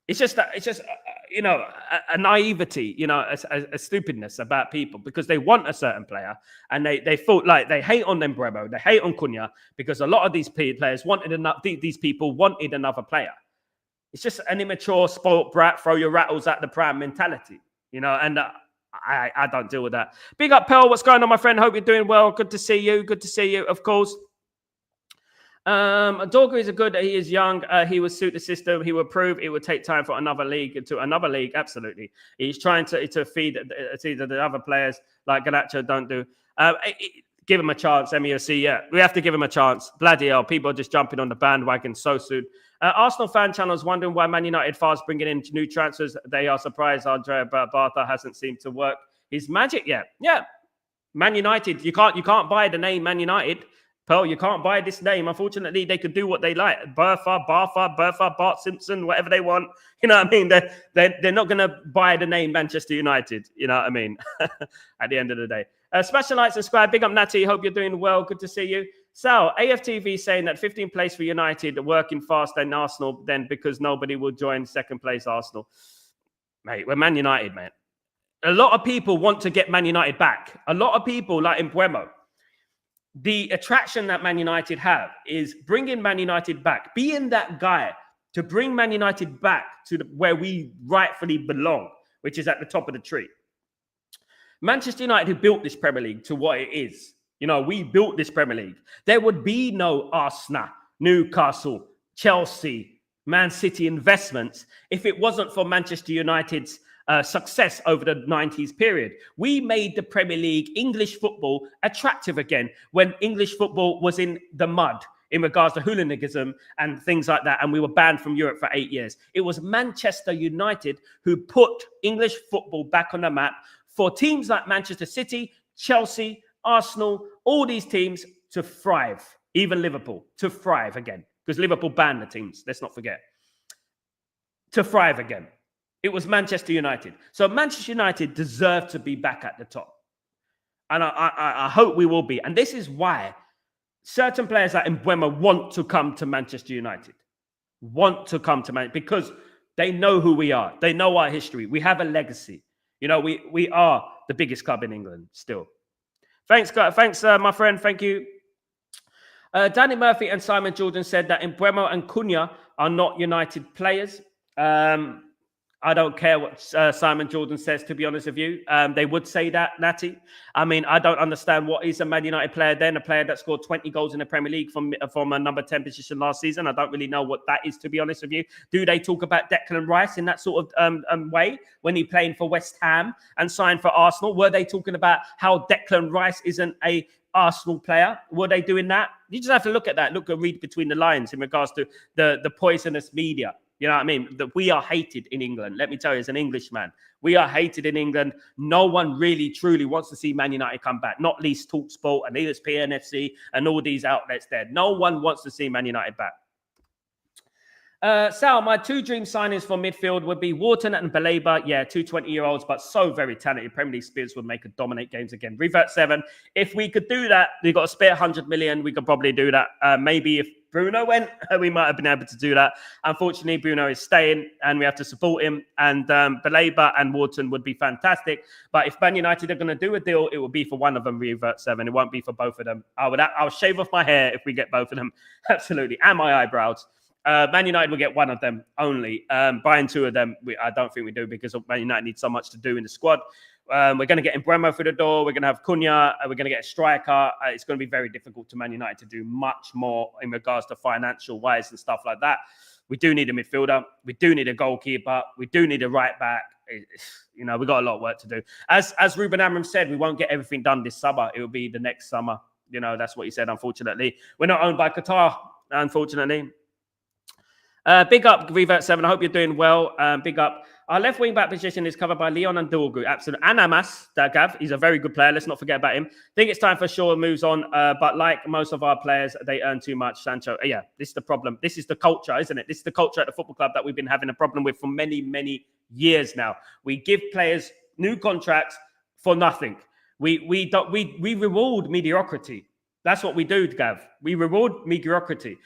it's just a naivety, you know, a stupidness about people because they want a certain player and they feel like they hate on Impremo, they hate on Cony because a lot of these players these people wanted another player. It's just an immature, spoilt brat, throw your rattles at the pram mentality, you know, and I don't deal with that. Big up, Pearl. What's going on, my friend? Hope you're doing well. Good to see you. Good to see you, of course. Dorgu is he is young. He would suit the system. He would prove it would take time for another league to another league. Absolutely. He's trying to feed the other players like Garnacho don't do. Give him a chance, MEOC. Yeah, we have to give him a chance. Bloody hell, people are just jumping on the bandwagon so soon. Arsenal fan channels wondering why Man United fast bringing in new transfers. They are surprised Andrea Bartha hasn't seemed to work his magic yet. Yeah, Man United. You can't buy the name Man United. Pearl, you can't buy this name. Unfortunately, they could do what they like. Bertha, Bart Simpson, whatever they want. You know what I mean? They're not going to buy the name Manchester United. You know what I mean? At the end of the day. Special Lights and Square. Big up, Natty. Hope you're doing well. Good to see you. Sal, AFTV saying that 15th place for United, working faster than Arsenal, then because nobody will join second place Arsenal. Mate, we're Man United, mate. A lot of people want to get Man United back. A lot of people like Impremo. The attraction that Man United have is bringing Man United back, being that guy to bring Man United back to where we rightfully belong, which is at the top of the tree. Manchester United who built this Premier League to what it is. You know, we built this Premier League. There would be no Arsenal, Newcastle, Chelsea, Man City investments if it wasn't for Manchester United's success over the 90s period. We made the Premier League, English football, attractive again when English football was in the mud in regards to hooliganism and things like that, and we were banned from Europe for 8 years. It was Manchester United who put English football back on the map for teams like Manchester City, Chelsea, Arsenal, all these teams to thrive, even Liverpool, to thrive again, because Liverpool banned the teams, let's not forget, to thrive again. It was Manchester United. So Manchester United deserve to be back at the top. And I hope we will be. And this is why certain players like Impremo want to come to Manchester United. Want to come to Manchester because they know who we are. They know our history. We have a legacy. You know, we are the biggest club in England still. Thanks, my friend. Thank you. Danny Murphy and Simon Jordan said that Impremo and Cony are not United players. I don't care what Simon Jordan says, to be honest with you. They would say that, Natty. I mean, I don't understand what is a Man United player then, a player that scored 20 goals in the Premier League from a number 10 position last season. I don't really know what that is, to be honest with you. Do they talk about Declan Rice in that sort of way when he played for West Ham and signed for Arsenal? Were they talking about how Declan Rice isn't a Arsenal player? Were they doing that? You just have to look at that. Read between the lines in regards to the poisonous media. You know what I mean? That we are hated in England. Let me tell you, as an Englishman, we are hated in England. No one really, truly wants to see Man United come back. Not least TalkSport and ESPN FC and all these outlets there. No one wants to see Man United back. Sal, my two dream signings for midfield would be Wharton and Baleba. Yeah, two 20-year-olds, but so very talented. Premier League spirits would make a dominate games again. Revert 7. If we could do that, we've got a spare 100 million. We could probably do that. Maybe if Bruno went, we might have been able to do that. Unfortunately, Bruno is staying and we have to support him. And Baleba and Wharton would be fantastic. But if Man United are going to do a deal, it will be for one of them, Revert 7. It won't be for both of them. I'll shave off my hair if we get both of them. Absolutely. And my eyebrows. Man United will get one of them only. Buying two of them, I don't think we do because Man United need so much to do in the squad. we're going to get Impremo through the door. We're going to have Cony. We're going to get a striker. It's going to be very difficult to Man United to do much more in regards to financial wise and stuff like that. We do need a midfielder. We do need a goalkeeper. We do need a right back. You know, we got a lot of work to do. As Ruben Amorim said, we won't get everything done this summer. It will be the next summer. You know, that's what he said, unfortunately. We're not owned by Qatar, unfortunately. Big up, Revert7. I hope you're doing well. Big up. Our left wing back position is covered by Leon and Dorgu. Absolutely. And Amas, Gav. He's a very good player. Let's not forget about him. Think it's time for Shaw moves on. But like most of our players, they earn too much. Sancho. Yeah, this is the problem. This is the culture, isn't it? This is the culture at the football club that we've been having a problem with for many, many years now. We give players new contracts for nothing. We reward mediocrity. That's what we do, Gav. We reward mediocrity.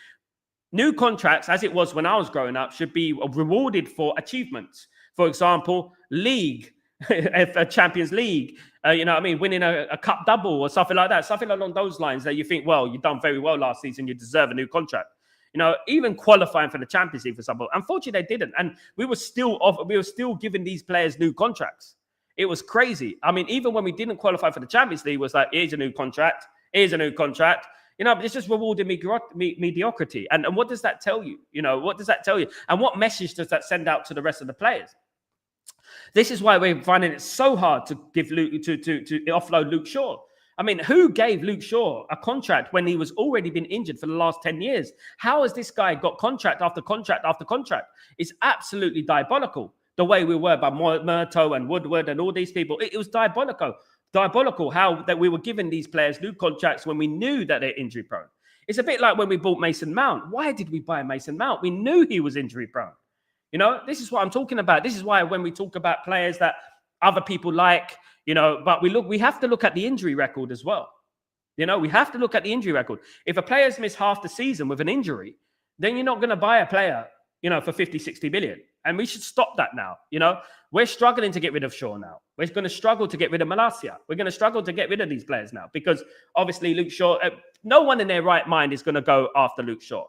New contracts, as it was when I was growing up, should be rewarded for achievements. For example, league, a Champions League, you know what I mean, winning a cup double or something like that, something along those lines that you think, well, you've done very well last season, you deserve a new contract. You know, even qualifying for the Champions League, for example. Unfortunately, they didn't, and we were still giving these players new contracts. It was crazy. I mean, even when we didn't qualify for the Champions League, it was like, here's a new contract, here's a new contract. You know, but it's just rewarding mediocrity. And what does that tell you? You know, what does that tell you? And what message does that send out to the rest of the players? This is why we're finding it so hard to give Luke to offload Luke Shaw. I mean, who gave Luke Shaw a contract when he was already been injured for the last 10 years? How has this guy got contract after contract after contract? It's absolutely diabolical. The way we were by Murto and Woodward and all these people, it was diabolical how that we were giving these players new contracts when we knew that they're injury prone. It's a bit like when we bought Mason Mount. Why did we buy Mason Mount? We knew he was injury prone. You know, this is what I'm talking about. This is why when we talk about players that other people like, you know, but we have to look at the injury record as well. You know, we have to look at the injury record. If a player's missed half the season with an injury, then you're not going to buy a player, you know, for 50, 60 million. And we should stop that now. You know, we're struggling to get rid of Shaw now. We're going to struggle to get rid of Malacia. We're going to struggle to get rid of these players now because obviously Luke Shaw, no one in their right mind is going to go after Luke Shaw.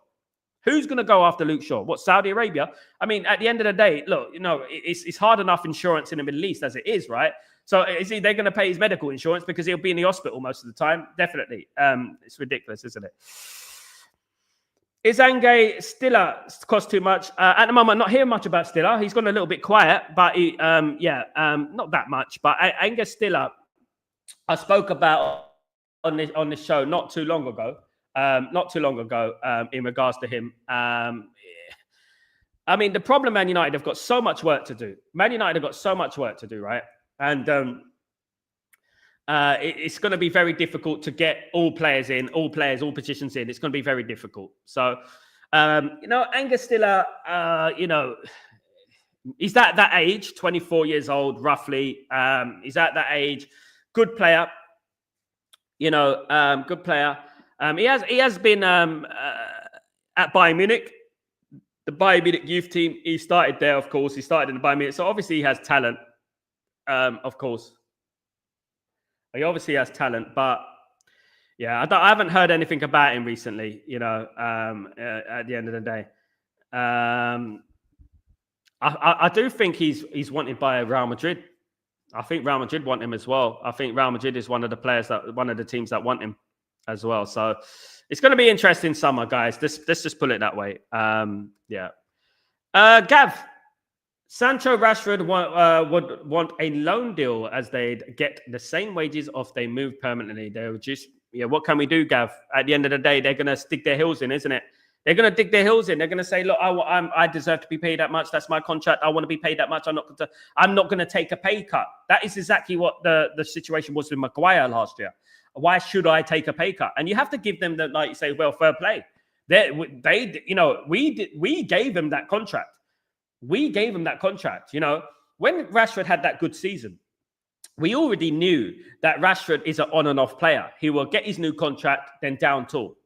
Who's going to go after Luke Shaw? What, Saudi Arabia? I mean, at the end of the day, look, you know, it's hard enough insurance in the Middle East as it is, right? So is they're going to pay his medical insurance because he'll be in the hospital most of the time? Definitely. It's ridiculous, isn't it? Is Ange Stiller cost too much? At the moment, I'm not hearing much about Stiller. He's gone a little bit quiet, but he, not that much. But Ange Stiller, I spoke about on this show not too long ago. In regards to him. I mean, the problem, Man United have got so much work to do. Man United have got so much work to do, right? And it's going to be very difficult to get all players in, all positions in. It's going to be very difficult. So, you know, Ange Stiller, you know, he's at that age, 24 years old, roughly. He's at that age. Good player. You know, good player. He has been at Bayern Munich, the Bayern Munich youth team. He started there, of course. He started in the Bayern Munich, so obviously he has talent. Of course, he obviously has talent, but yeah, I haven't heard anything about him recently. You know, at the end of the day, I do think he's wanted by Real Madrid. I think Real Madrid want him as well. I think Real Madrid is one of the teams that want him as well. So it's going to be interesting summer, guys. Let's just pull it that way. Yeah. Gav, Sancho, Rashford would want a loan deal as they'd get the same wages if they move permanently. They'll just, what can we do, Gav? At the end of the day, they're going to stick their heels in, isn't it? They're going to dig their heels in. They're going to say, look, I deserve to be paid that much. That's my contract. I want to be paid that much. I'm not going to take a pay cut. That is exactly what the situation was with Maguire last year. Why should I take a pay cut? And you have to give them like you say, well, fair play. They you know, we gave them that contract. We gave him that contract. You know, when Rashford had that good season, we already knew that Rashford is an on and off player. He will get his new contract, then down tool.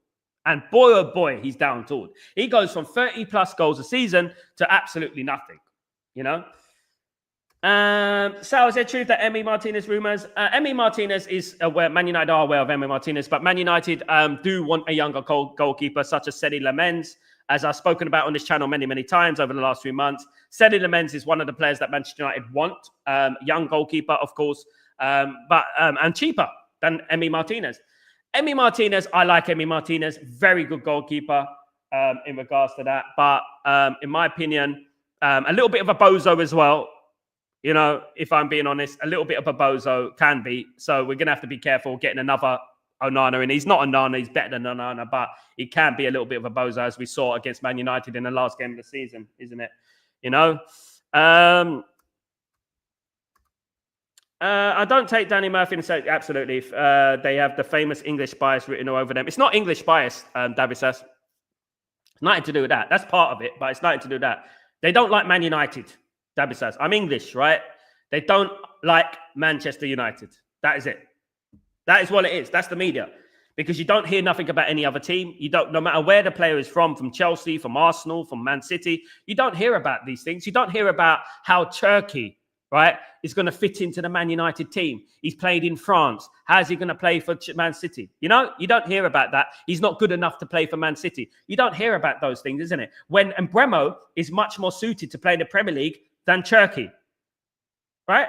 And boy, oh boy, he's down tool. He goes from 30 plus goals a season to absolutely nothing, you know? So is it true that Emi Martinez rumors? Emi Martinez is aware, Man United are aware of Emi Martinez, but Man United do want a younger goalkeeper such as Sedi Lamens, as I've spoken about on this channel many, many times over the last few months. Sedi Lamens is one of the players that Manchester United want. Young goalkeeper, of course. and cheaper than Emi Martinez. Emi Martinez, I like Emi Martinez. Very good goalkeeper in regards to that. But in my opinion, a little bit of a bozo as well. You know, if I'm being honest, a little bit of a bozo can be. So we're going to have to be careful getting another Onana in. He's not Onana. He's better than Onana, but he can be a little bit of a bozo, as we saw against Man United in the last game of the season, isn't it? You know? I don't take Danny Murphy and say absolutely. They have the famous English bias written all over them. It's not English bias, David says. It's nothing to do with that. That's part of it, but it's nothing to do with that. They don't like Man United. David says, I'm English, right? They don't like Manchester United. That is it. That is what it is. That's the media. Because you don't hear nothing about any other team. You don't, no matter where the player is from Chelsea, from Arsenal, from Man City, you don't hear about these things. You don't hear about how Turkey, right, is going to fit into the Man United team. He's played in France. How's he going to play for Man City? You know, you don't hear about that. He's not good enough to play for Man City. You don't hear about those things, isn't it? When Impremo is much more suited to play in the Premier League than Turkey, right?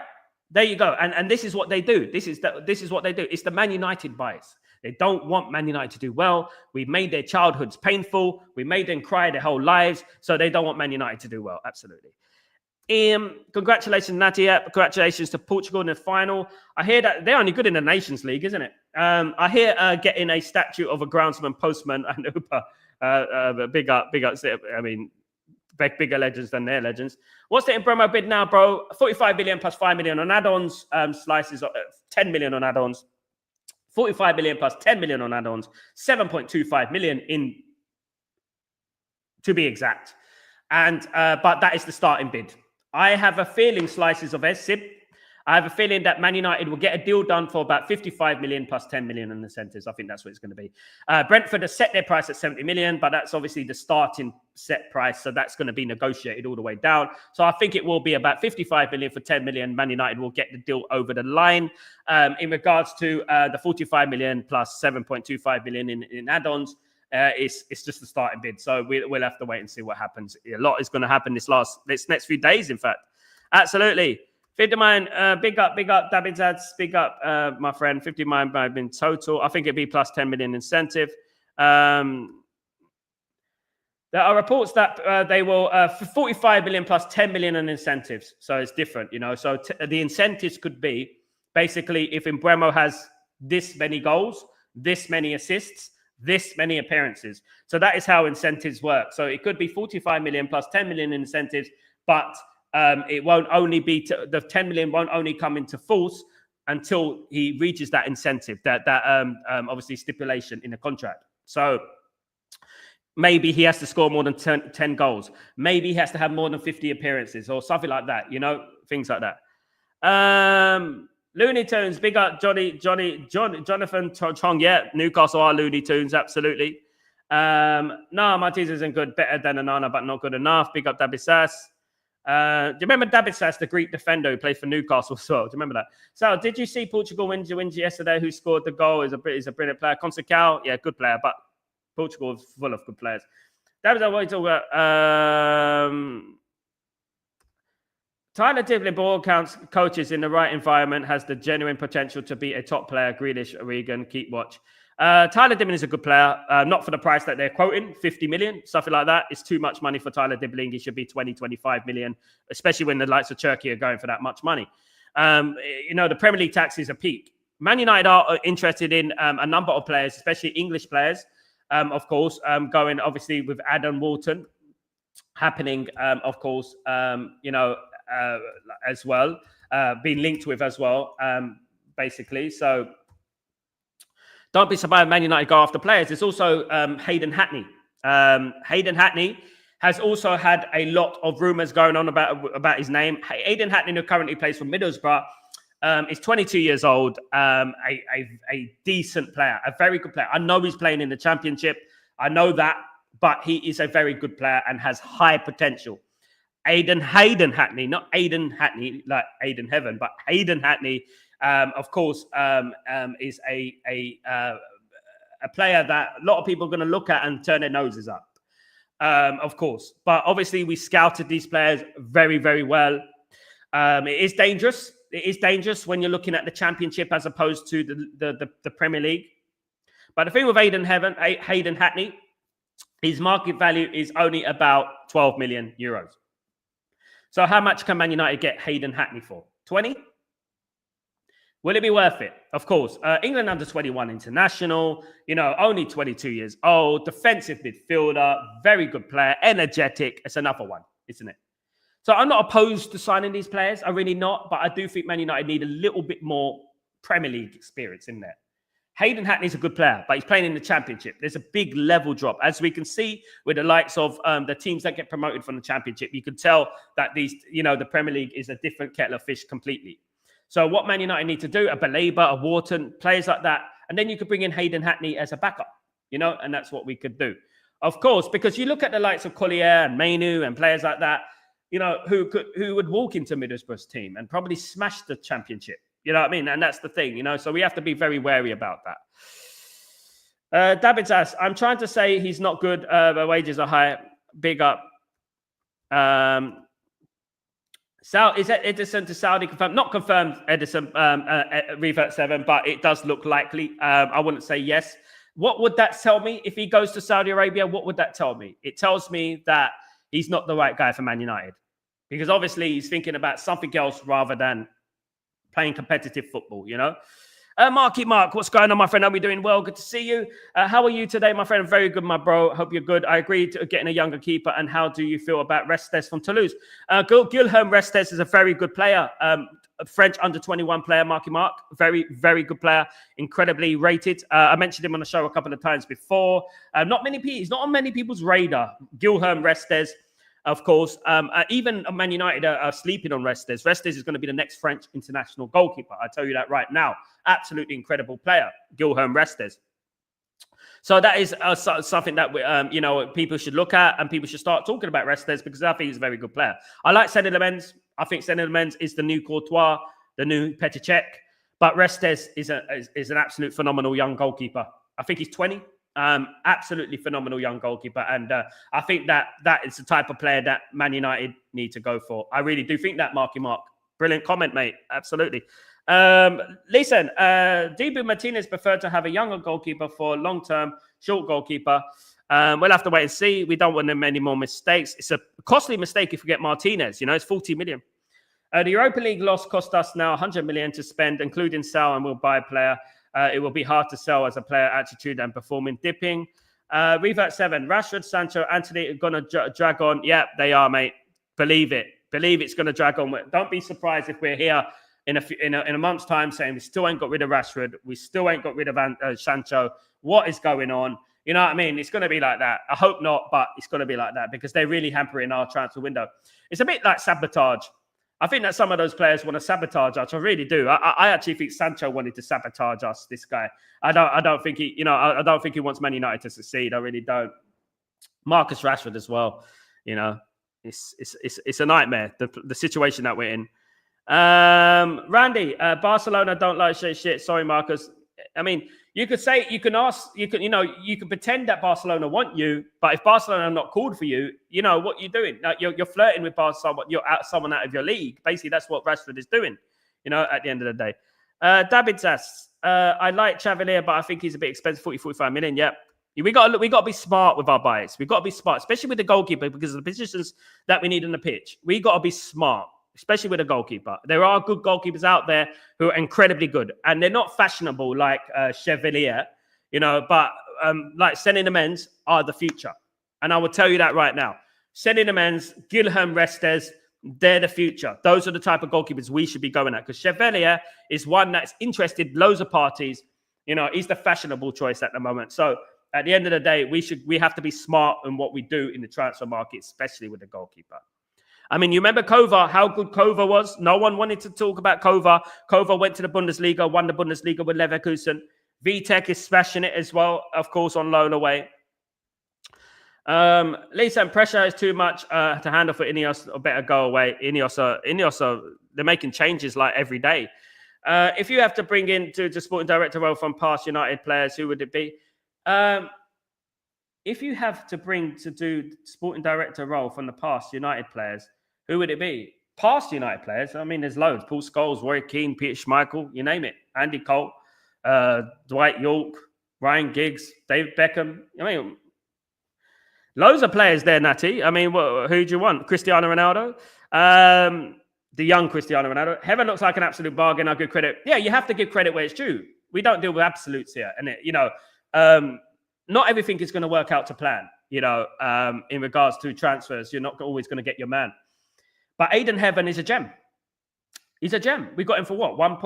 There you go. And this is what they do. This is what they do. It's the Man United bias. They don't want Man United to do well. We made their childhoods painful. We made them cry their whole lives. So they don't want Man United to do well. Absolutely. Congratulations, Nadia. Congratulations to Portugal in the final. I hear that they're only good in the Nations League, isn't it? I hear getting a statue of a groundsman, postman, and Uber. Big up. I mean, bigger legends than their legends. What's the Impremo bid now, bro? 45 million plus 5 million on add-ons, slices, 10 million on add-ons, 45 million plus 10 million on add-ons, 7.25 million in, to be exact. And but that is the starting bid. I have a feeling, slices of SIB, I have a feeling that Man United will get a deal done for about 55 million plus 10 million in incentives. I think that's what it's going to be. Brentford has set their price at 70 million, but that's obviously the starting set price. So that's going to be negotiated all the way down. So I think it will be about 55 million for 10 million. Man United will get the deal over the line. In regards to the 45 million plus 7.25 million in add-ons, it's just the starting bid. So we'll have to wait and see what happens. A lot is going to happen this next few days, in fact. Absolutely. 50 million, big up, David Zads, big up, my friend. 50 million might have been total. I think it'd be plus 10 million incentive. There are reports that they will 45 million plus 10 million in incentives. So it's different, you know. So the incentives could be basically if Impremo has this many goals, this many assists, this many appearances. So that is how incentives work. So it could be 45 million plus 10 million in incentives, but it won't only be the 10 million won't only come into force until he reaches that incentive, that obviously stipulation in the contract. So maybe he has to score more than 10 goals. Maybe he has to have more than 50 appearances or something like that, you know, things like that. Looney Tunes, big up Jonathan Chong. Yeah, Newcastle are Looney Tunes, absolutely. No, Martinez isn't good, better than Onana, but not good enough. Big up David Sass. Do you remember David Sass, the Greek defender who played for Newcastle as well? Do you remember that? So, did you see Portugal win yesterday? Who scored the goal? Is a brilliant player. Conceição, yeah, good player, but Portugal is full of good players. David, what are you talking about? Tyler Dibley, ball counts coaches in the right environment, has the genuine potential to be a top player. Grealish, Regan, keep watch. Tyler Dibley is a good player, not for the price that they're quoting, 50 million, something like that. It's too much money for Tyler Dibley. He should be 20, 25 million, especially when the likes of Turkey are going for that much money. You know, the Premier League tax is a peak. Man United are interested in a number of players, especially English players, of course, going obviously with Adam Walton happening, of course, you know, as well, being linked with as well, basically. So don't be surprised Man United go after players. There's also Hayden Hackney. Hayden Hackney has also had a lot of rumours going on about his name. Hayden Hackney, who currently plays for Middlesbrough, is 22 years old, a decent player, a very good player. I know he's playing in the Championship. I know that, but he is a very good player and has high potential. Hayden Hackney, not Aiden Hackney, like Aiden Heaven, but Hayden Hackney, of course, is a player that a lot of people are going to look at and turn their noses up, of course. But obviously, we scouted these players very, very well. It is dangerous. it is dangerous when you're looking at the Championship as opposed to the Premier League. But the thing with Hayden Hackney, his market value is only about 12 million euros. So how much can Man United get Hayden Hackney for? 20? Will it be worth it? Of course. England under 21 international, only 22 years old, defensive midfielder, very good player, energetic. It's another one, isn't it? So I'm not opposed to signing these players. I'm really not. But I do think Man United need a little bit more Premier League experience in there. Hayden Hackney's a good player, but he's playing in the Championship. There's a big level drop. As we can see with the likes of the teams that get promoted from the Championship, you can tell that the Premier League is a different kettle of fish completely. So what Man United need to do, a Baleba, a Wharton, players like that, and then you could bring in Hayden Hackney as a backup, and that's what we could do. Of course, because you look at the likes of Collier and Mainu and players like that, who would walk into Middlesbrough's team and probably smash the Championship. You know what I mean? And that's the thing, so we have to be very wary about that. David says, I'm trying to say he's not good. The wages are high. Big up. Is Edison to Saudi confirmed? Not confirmed, Edison, Revert 7, but it does look likely. I wouldn't say yes. What would that tell me? If he goes to Saudi Arabia, what would that tell me? It tells me that he's not the right guy for Man United. Because obviously he's thinking about something else rather than playing competitive football, Mark, what's going on, my friend? Are we doing well? Good to see you. How are you today, my friend? Very good, my bro. Hope you're good. I agree to getting a younger keeper. And how do you feel about Restes from Toulouse? Guilherme Restes is a very good player. A French under-21 player, Mark. Very, very good player. Incredibly rated. I mentioned him on the show a couple of times before. He's not on many people's radar. Guilherme Restes. Of course, even Man United are sleeping on Restes. Restes is going to be the next French international goalkeeper. I tell you that right now. Absolutely incredible player, Guilherme Restes. So that is something that people should look at and people should start talking about Restes because I think he's a very good player. I like Senna Lemens. I think Senna Lemens is the new Courtois, the new Petr Cech. But Restes is an absolute phenomenal young goalkeeper. I think he's 20. Absolutely phenomenal young goalkeeper, and I think that is the type of player that Man United need to go for. I really do think that, Mark. Brilliant comment, mate. Absolutely. Listen, Dibu Martinez preferred to have a younger goalkeeper for long-term, short goalkeeper. We'll have to wait and see. We don't want them any more mistakes. It's a costly mistake if we get Martinez. It's 40 million. The Europa League loss cost us now 100 million to spend, including sell, and we'll buy a player. It will be hard to sell as a player attitude and performing dipping. Revert 7, Rashford, Sancho, Anthony are going to drag on. Yeah, they are, mate. Believe it. Believe it's going to drag on. Don't be surprised if we're here in a month's time saying we still ain't got rid of Rashford. We still ain't got rid of Sancho. What is going on? You know what I mean? It's going to be like that. I hope not, but it's going to be like that because they're really hampering our transfer window. It's a bit like sabotage. I think that some of those players want to sabotage us. I really do. I actually think Sancho wanted to sabotage us. This guy. I don't think he. I don't think he wants Man United to succeed. I really don't. Marcus Rashford as well. It's a nightmare. The situation that we're in. Randy, Barcelona don't like shit. Sorry, Marcus. I mean, you could say, you can pretend that Barcelona want you, but if Barcelona are not called for you, what you're doing. You're flirting with Barcelona. You're someone out of your league. Basically, that's what Rashford is doing. At the end of the day. David says, I like Cavalier, but I think he's a bit expensive. 45 million. Yep. We got to be smart with our buys. We got to be smart, especially with the goalkeeper, because of the positions that we need in the pitch. We got to be smart, especially with a goalkeeper. There are good goalkeepers out there who are incredibly good, and they're not fashionable like Chevalier, but like Senna Lemens are the future. And I will tell you that right now. Senna Lemens, Guilherme Restes, they're the future. Those are the type of goalkeepers we should be going at, because Chevalier is one that's interested loads of parties. He's the fashionable choice at the moment. So at the end of the day, we have to be smart in what we do in the transfer market, especially with the goalkeeper. I mean, you remember Kova, how good Kova was? No one wanted to talk about Kova. Kova went to the Bundesliga, won the Bundesliga with Leverkusen. Vitek is smashing it as well, of course, on loan away. Lisa, and pressure is too much to handle for Ineos, or better go away. Ineos they're making changes like every day. If you have to bring in to sporting director role from past United players, who would it be? If you have to bring to do sporting director role from the past United players, who would it be? past United players, I mean, there's loads. Paul Scholes, Roy Keane, Peter Schmeichel, you name it. Andy Cole, Dwight York, Ryan Giggs, David Beckham. I mean, loads of players there, Natty. I mean, who do you want? Cristiano Ronaldo? The young Cristiano Ronaldo. Heaven looks like an absolute bargain. I give credit. Yeah, you have to give credit where it's due. We don't deal with absolutes here. And, not everything is going to work out to plan, in regards to transfers. You're not always going to get your man. But Aiden Heaven is a gem. He's a gem. We got him for what? 1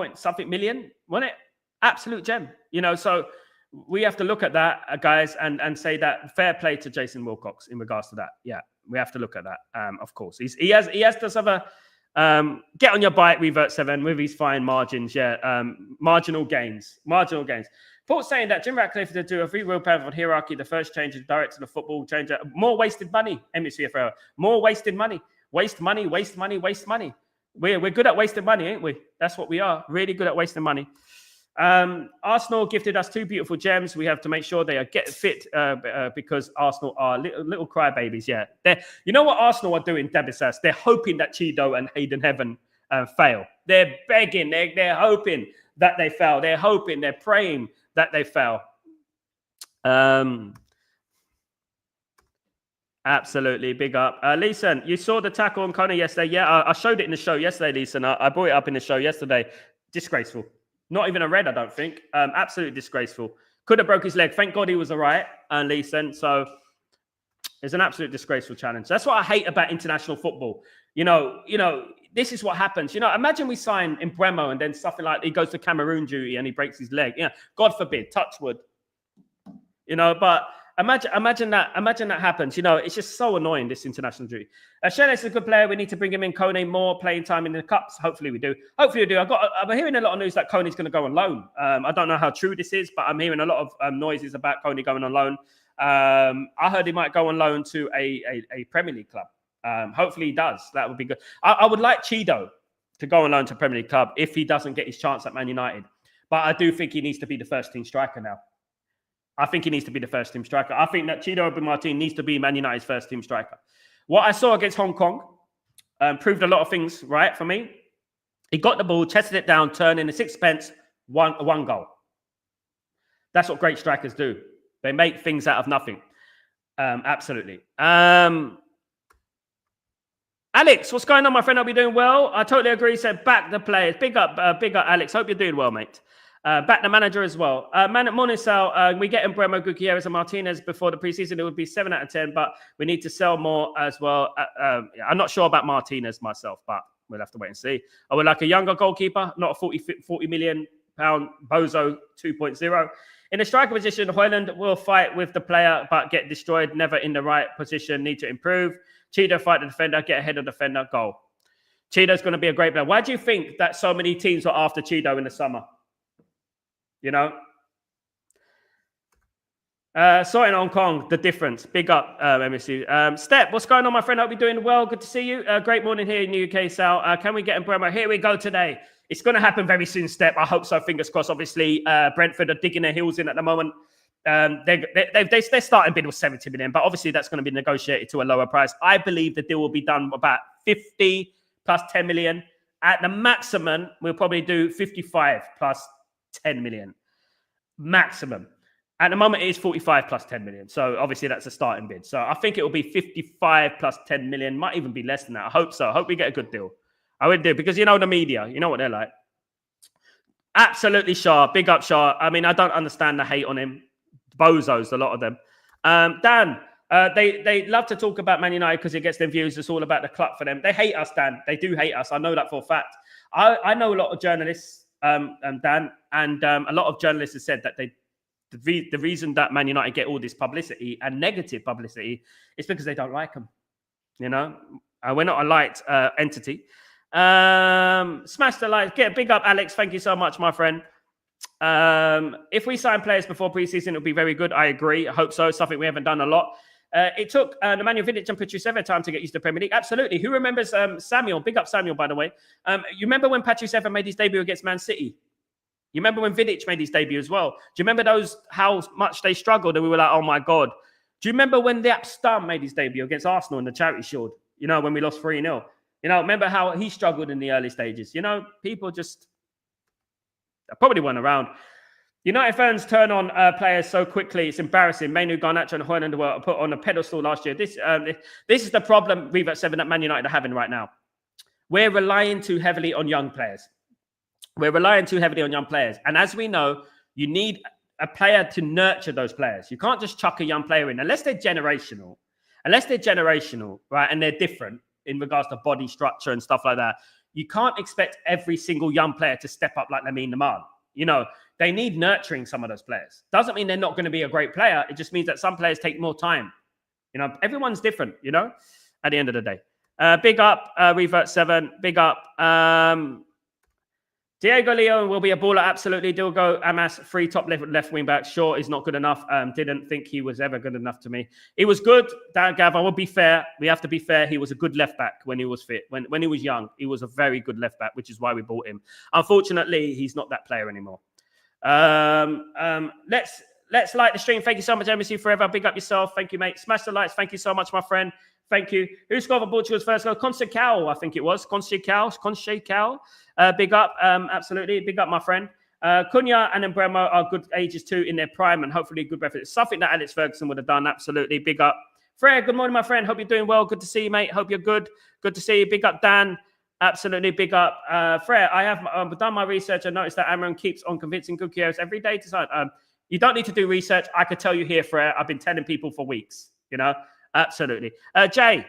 million, wasn't it? Absolute gem. So we have to look at that, guys, and say that fair play to Jason Wilcox in regards to that. Yeah, we have to look at that. Of course, he has to sort of get on your bike, revert 7 with his fine margins. Yeah, marginal gains. Paul's saying that Jim Ratcliffe to do a free will path of hierarchy. The first change is direction of football. Change more wasted money. MCFL, more wasted money. Waste money. We're good at wasting money, ain't we? That's what we are. Really good at wasting money. Arsenal gifted us 2 beautiful gems. We have to make sure they are get fit because Arsenal are little crybabies. Yeah, you know what Arsenal are doing, Debisas? They're hoping that Chido and Hayden Heaven fail. They're begging. They're hoping that they fail. They're hoping. They're praying that they fail. Absolutely. Big up. Leeson, you saw the tackle on Cony yesterday. Yeah, I showed it in the show yesterday, Leeson. I brought it up in the show yesterday. Disgraceful. Not even a red, I don't think. Absolutely disgraceful. Could have broke his leg. Thank God he was all right, Leeson. So it's an absolute disgraceful challenge. That's what I hate about international football. This is what happens. Imagine we sign Impremo and then something like he goes to Cameroon duty and he breaks his leg. God forbid, touch wood. But imagine that happens. It's just so annoying, this international duty. Shane is a good player. We need to bring him in. Cony, more playing time in the cups. Hopefully we do. I'm hearing a lot of news that Cony's going to go on loan. I don't know how true this is, but I'm hearing a lot of noises about Cony going on loan. I heard he might go on loan to a Premier League club. Hopefully he does. That would be good. I would like Chido to go on loan to a Premier League club if he doesn't get his chance at Man United. But I do think he needs to be the first team striker now. I think he needs to be the first team striker. I think that Chido Martin needs to be Man United's first team striker. What I saw against Hong Kong proved a lot of things right for me. He got the ball, chested it down, turned in the sixpence, one goal. That's what great strikers do. They make things out of nothing. Absolutely. Alex, what's going on, my friend? Hope you're doing well. I totally agree. Said back the players. Big up, Alex. Hope you're doing well, mate. Back the manager as well. Morning, Sal. We get Impremo, Gutierrez and Martinez before the preseason. It would be 7 out of 10, but we need to sell more as well. I'm not sure about Martinez myself, but we'll have to wait and see. I would like a younger goalkeeper, not a 40 million pound bozo 2.0. In the striker position, Højlund will fight with the player, but get destroyed. Never in the right position. Need to improve. Cheetah fight the defender, get ahead of the defender, goal. Cheetah's going to be a great player. Why do you think that so many teams are after Cheetah in the summer? Sorting Hong Kong, the difference. Big up, MSU. Step, what's going on, my friend? Hope you're doing well. Good to see you. Great morning here in the UK, Sal. Can we get Impremo? Here we go today. It's going to happen very soon, Step. I hope so. Fingers crossed. Obviously, Brentford are digging their heels in at the moment. Their starting bid was 70 million, but obviously that's going to be negotiated to a lower price. I believe the deal will be done about 50 plus 10 million. At the maximum, we'll probably do 55 plus 10 million. Maximum. At the moment, it is 45 plus 10 million. So obviously that's a starting bid. So I think it will be 55 plus 10 million. Might even be less than that. I hope so. I hope we get a good deal. I would do, because the media, you know what they're like. Absolutely sharp. Big up sharp. I mean, I don't understand the hate on him. Bozos, a lot of them. Dan, they love to talk about Man United because it gets them views. It's all about the club for them. They hate us, Dan. They do hate us. I know that for a fact. I know a lot of journalists, Dan, and a lot of journalists have said that the reason that Man United get all this publicity and negative publicity is because they don't like them. We're not a light entity. Smash the like. Get a big up, Alex. Thank you so much, my friend. If we sign players before preseason, it'll be very good. I agree. I hope so. Something we haven't done a lot. It took Nemanja Vidic and Patricev time to get used to the Premier League. Absolutely. Who remembers Samuel? Big up Samuel, by the way. You remember when Patricev made his debut against Man City? You remember when Vidic made his debut as well? Do you remember how much they struggled and we were like, oh my God. Do you remember when Dilap made his debut against Arsenal in the Charity Shield? When we lost 3-0? You know, remember how he struggled in the early stages. You know, people just probably weren't around. United fans turn on players so quickly. It's embarrassing. Mainu, Garnacho, and Højlund were put on a pedestal last year. This is the problem we've at 7 that Man United are having right now. We're relying too heavily on young players. And as we know, you need a player to nurture those players. You can't just chuck a young player in unless they're generational. Right? And they're different in regards to body structure and stuff like that. You can't expect every single young player to step up like Lamine Yamal. You know, they need nurturing some of those players. Doesn't mean they're not going to be a great player. It just means that some players take more time. You know, everyone's different, you know, at the end of the day. Big up, Revert 7. Big up. Diego Leon will be a baller, absolutely. Dilgo Amas, 3 top left wing back. Sure, is not good enough. Didn't think he was ever good enough to me. He was good, Gav. I will be fair. We have to be fair. He was a good left back when he was fit. When he was young, he was a very good left back, which is why we bought him. Unfortunately, he's not that player anymore. Let's like the stream. Thank you so much, MSC Forever. Big up yourself. Thank you, mate. Smash the likes. Thank you so much, my friend. Thank you. Who scored for Portugal's first goal? Conceição, I think it was. Conceição. Big up. Absolutely. Big up, my friend. Cunha and Impremo are good ages too in their prime and hopefully good reference. Something that Alex Ferguson would have done. Absolutely. Big up. Fred, good morning, my friend. Hope you're doing well. Good to see you, mate. Hope you're good. Good to see you. Big up, Dan. Absolutely. Big up. Fred, I have done my research and noticed that Amram keeps on convincing good players every day to sign. You don't need to do research. I could tell you here, Fred. I've been telling people for weeks, you know. Absolutely. Jay,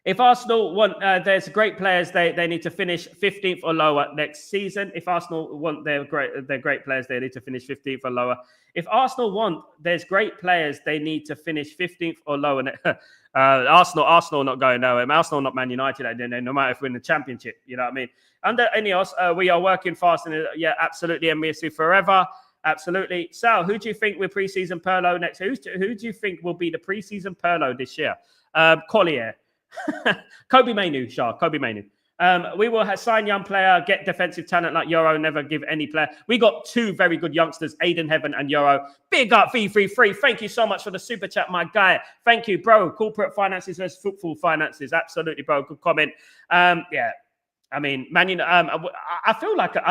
if Arsenal want, there's great players, they need to finish 15th or lower next season. If Arsenal want their great players, they need to finish 15th or lower. If Arsenal want, there's great players, they need to finish 15th or lower. Arsenal not going nowhere. Arsenal not Man United, no matter if we're in the championship. You know what I mean? Under Ineos, we are working fast. And yeah, absolutely. MBSC forever. Absolutely. Sal, who do you think will pre-season Perlo next? Who do you think will be the pre-season Perlo this year? Collier. Kobe Mainu, Shah. Kobe Mainu. We will sign young player, get defensive talent like Euro, never give any player. We got 2 very good youngsters, Aiden Heaven and Euro. Big up V33. Thank you so much for the super chat, my guy. Thank you, bro. Corporate finances versus football finances. Absolutely, bro. Good comment. Yeah. I mean, man, you know, I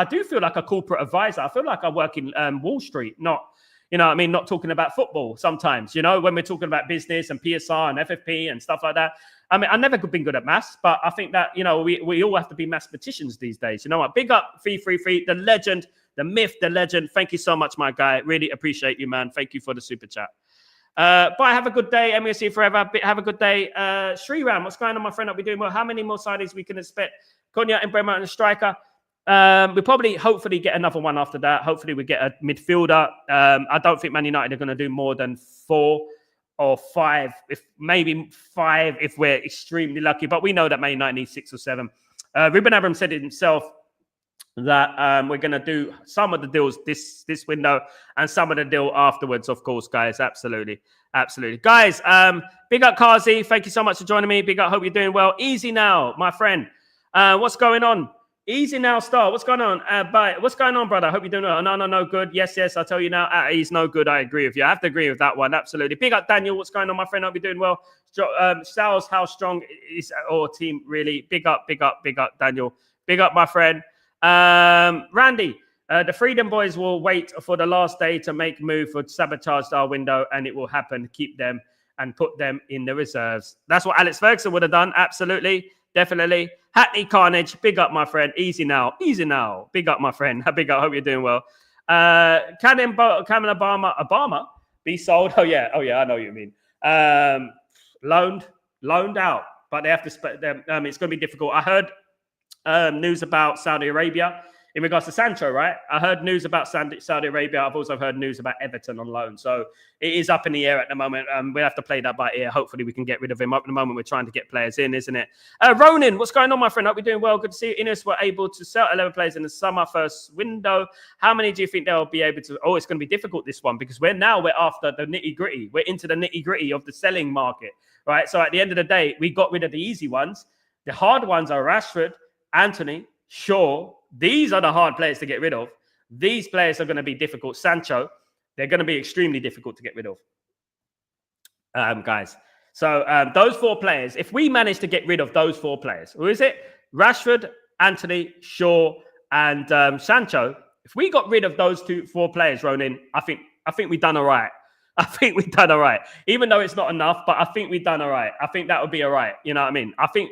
do feel like a corporate advisor. I feel like I work in Wall Street, not, you know what I mean, not talking about football sometimes, you know, when we're talking about business and PSR and FFP and stuff like that. I mean, I've never been good at maths, but I think that, you know, we all have to be mathematicians these days. You know what? Big up 333, the legend, the myth, the legend. Thank you so much, my guy. Really appreciate you, man. Thank you for the super chat. Bye. Have a good day. MSC forever. Have a good day. Sriram, what's going on, my friend? I'll be doing well. How many more signings we can expect? Cony, Impremo, and a striker. We probably, hopefully, get another one after that. Hopefully, we get a midfielder. I don't think Man United are going to do more than 4 or 5, maybe 5 if we're extremely lucky. But we know that Man United needs 6 or 7. Ruben Abrams said it himself that we're going to do some of the deals this window and some of the deal afterwards, of course, guys. Absolutely. Absolutely. Guys, big up, Kazi. Thank you so much for joining me. Big up. Hope you're doing well. Easy now, my friend. What's going on? Easy now, Star. What's going on? What's going on, brother? Hope you're doing well. No, good. Yes. I'll tell you now. He's no good. I agree with you. I have to agree with that one. Absolutely. Big up, Daniel. What's going on, my friend? Hope you're doing well. Sal's, how strong is our team, really? Big up, Daniel. Big up, my friend. Randy, the Freedom Boys will wait for the last day to make move for sabotage our window, and it will happen. Keep them and put them in the reserves. That's what Alex Ferguson would have done. Absolutely. Definitely. Hackney Carnage, big up, my friend. Easy now. Big up, my friend. Big up. Hope you're doing well. Can Obama be sold? Oh yeah, I know what you mean. Loaned out, but they have to spend them. It's going to be difficult. I heard news about Saudi Arabia in regards to Sancho, right? I heard news about Saudi Arabia. I've also heard news about Everton on loan. So it is up in the air at the moment. We'll have to play that by ear. Hopefully we can get rid of him. Up at the moment, we're trying to get players in, isn't it? Ronan, what's going on, my friend? Hope you're doing well. Good to see you. Ineos were able to sell 11 players in the summer first window. How many do you think they'll be able to? Oh, it's going to be difficult, this one, because we're after the nitty-gritty. We're into the nitty-gritty of the selling market, right? So at the end of the day, we got rid of the easy ones. The hard ones are Rashford, Anthony, Shaw. These are the hard players to get rid of. These players are going to be difficult. Sancho, they're going to be extremely difficult to get rid of. Guys. So those 4 players, if we manage to get rid of those 4 players, who is it? Rashford, Anthony, Shaw, and Sancho. If we got rid of those 4 players, Ronin, I think we've done all right. I think we've done all right. Even though it's not enough, but I think we've done all right. I think that would be all right. You know what I mean? I think,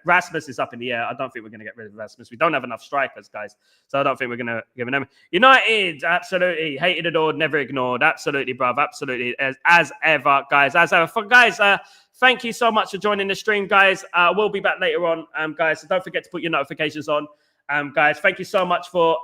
Rasmus is up in the air. I don't think we're going to get rid of Rasmus. We don't have enough strikers, guys. So I don't think we're going to give them. United, absolutely. Hated, adored, never ignored. Absolutely, bruv. Absolutely. As ever, guys. As ever. Guys, thank you so much for joining the stream, guys. We'll be back later on, guys. So don't forget to put your notifications on. Guys, thank you so much for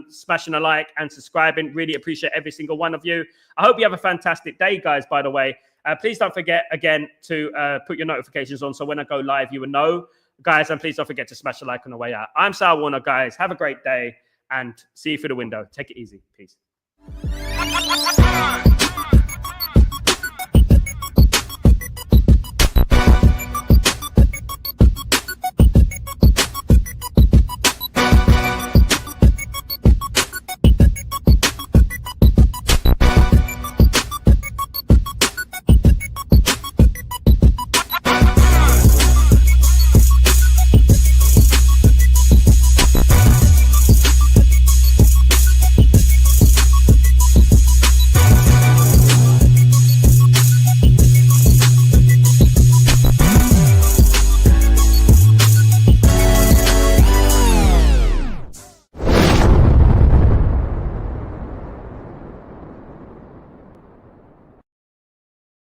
smashing a like and subscribing. Really appreciate every single one of you. I hope you have a fantastic day, guys, by the way. Please don't forget, again, to put your notifications on so when I go live, you will know. Guys, and please don't forget to smash the like on the way out. I'm Sal Warner, guys. Have a great day and see you through the window. Take it easy. Peace.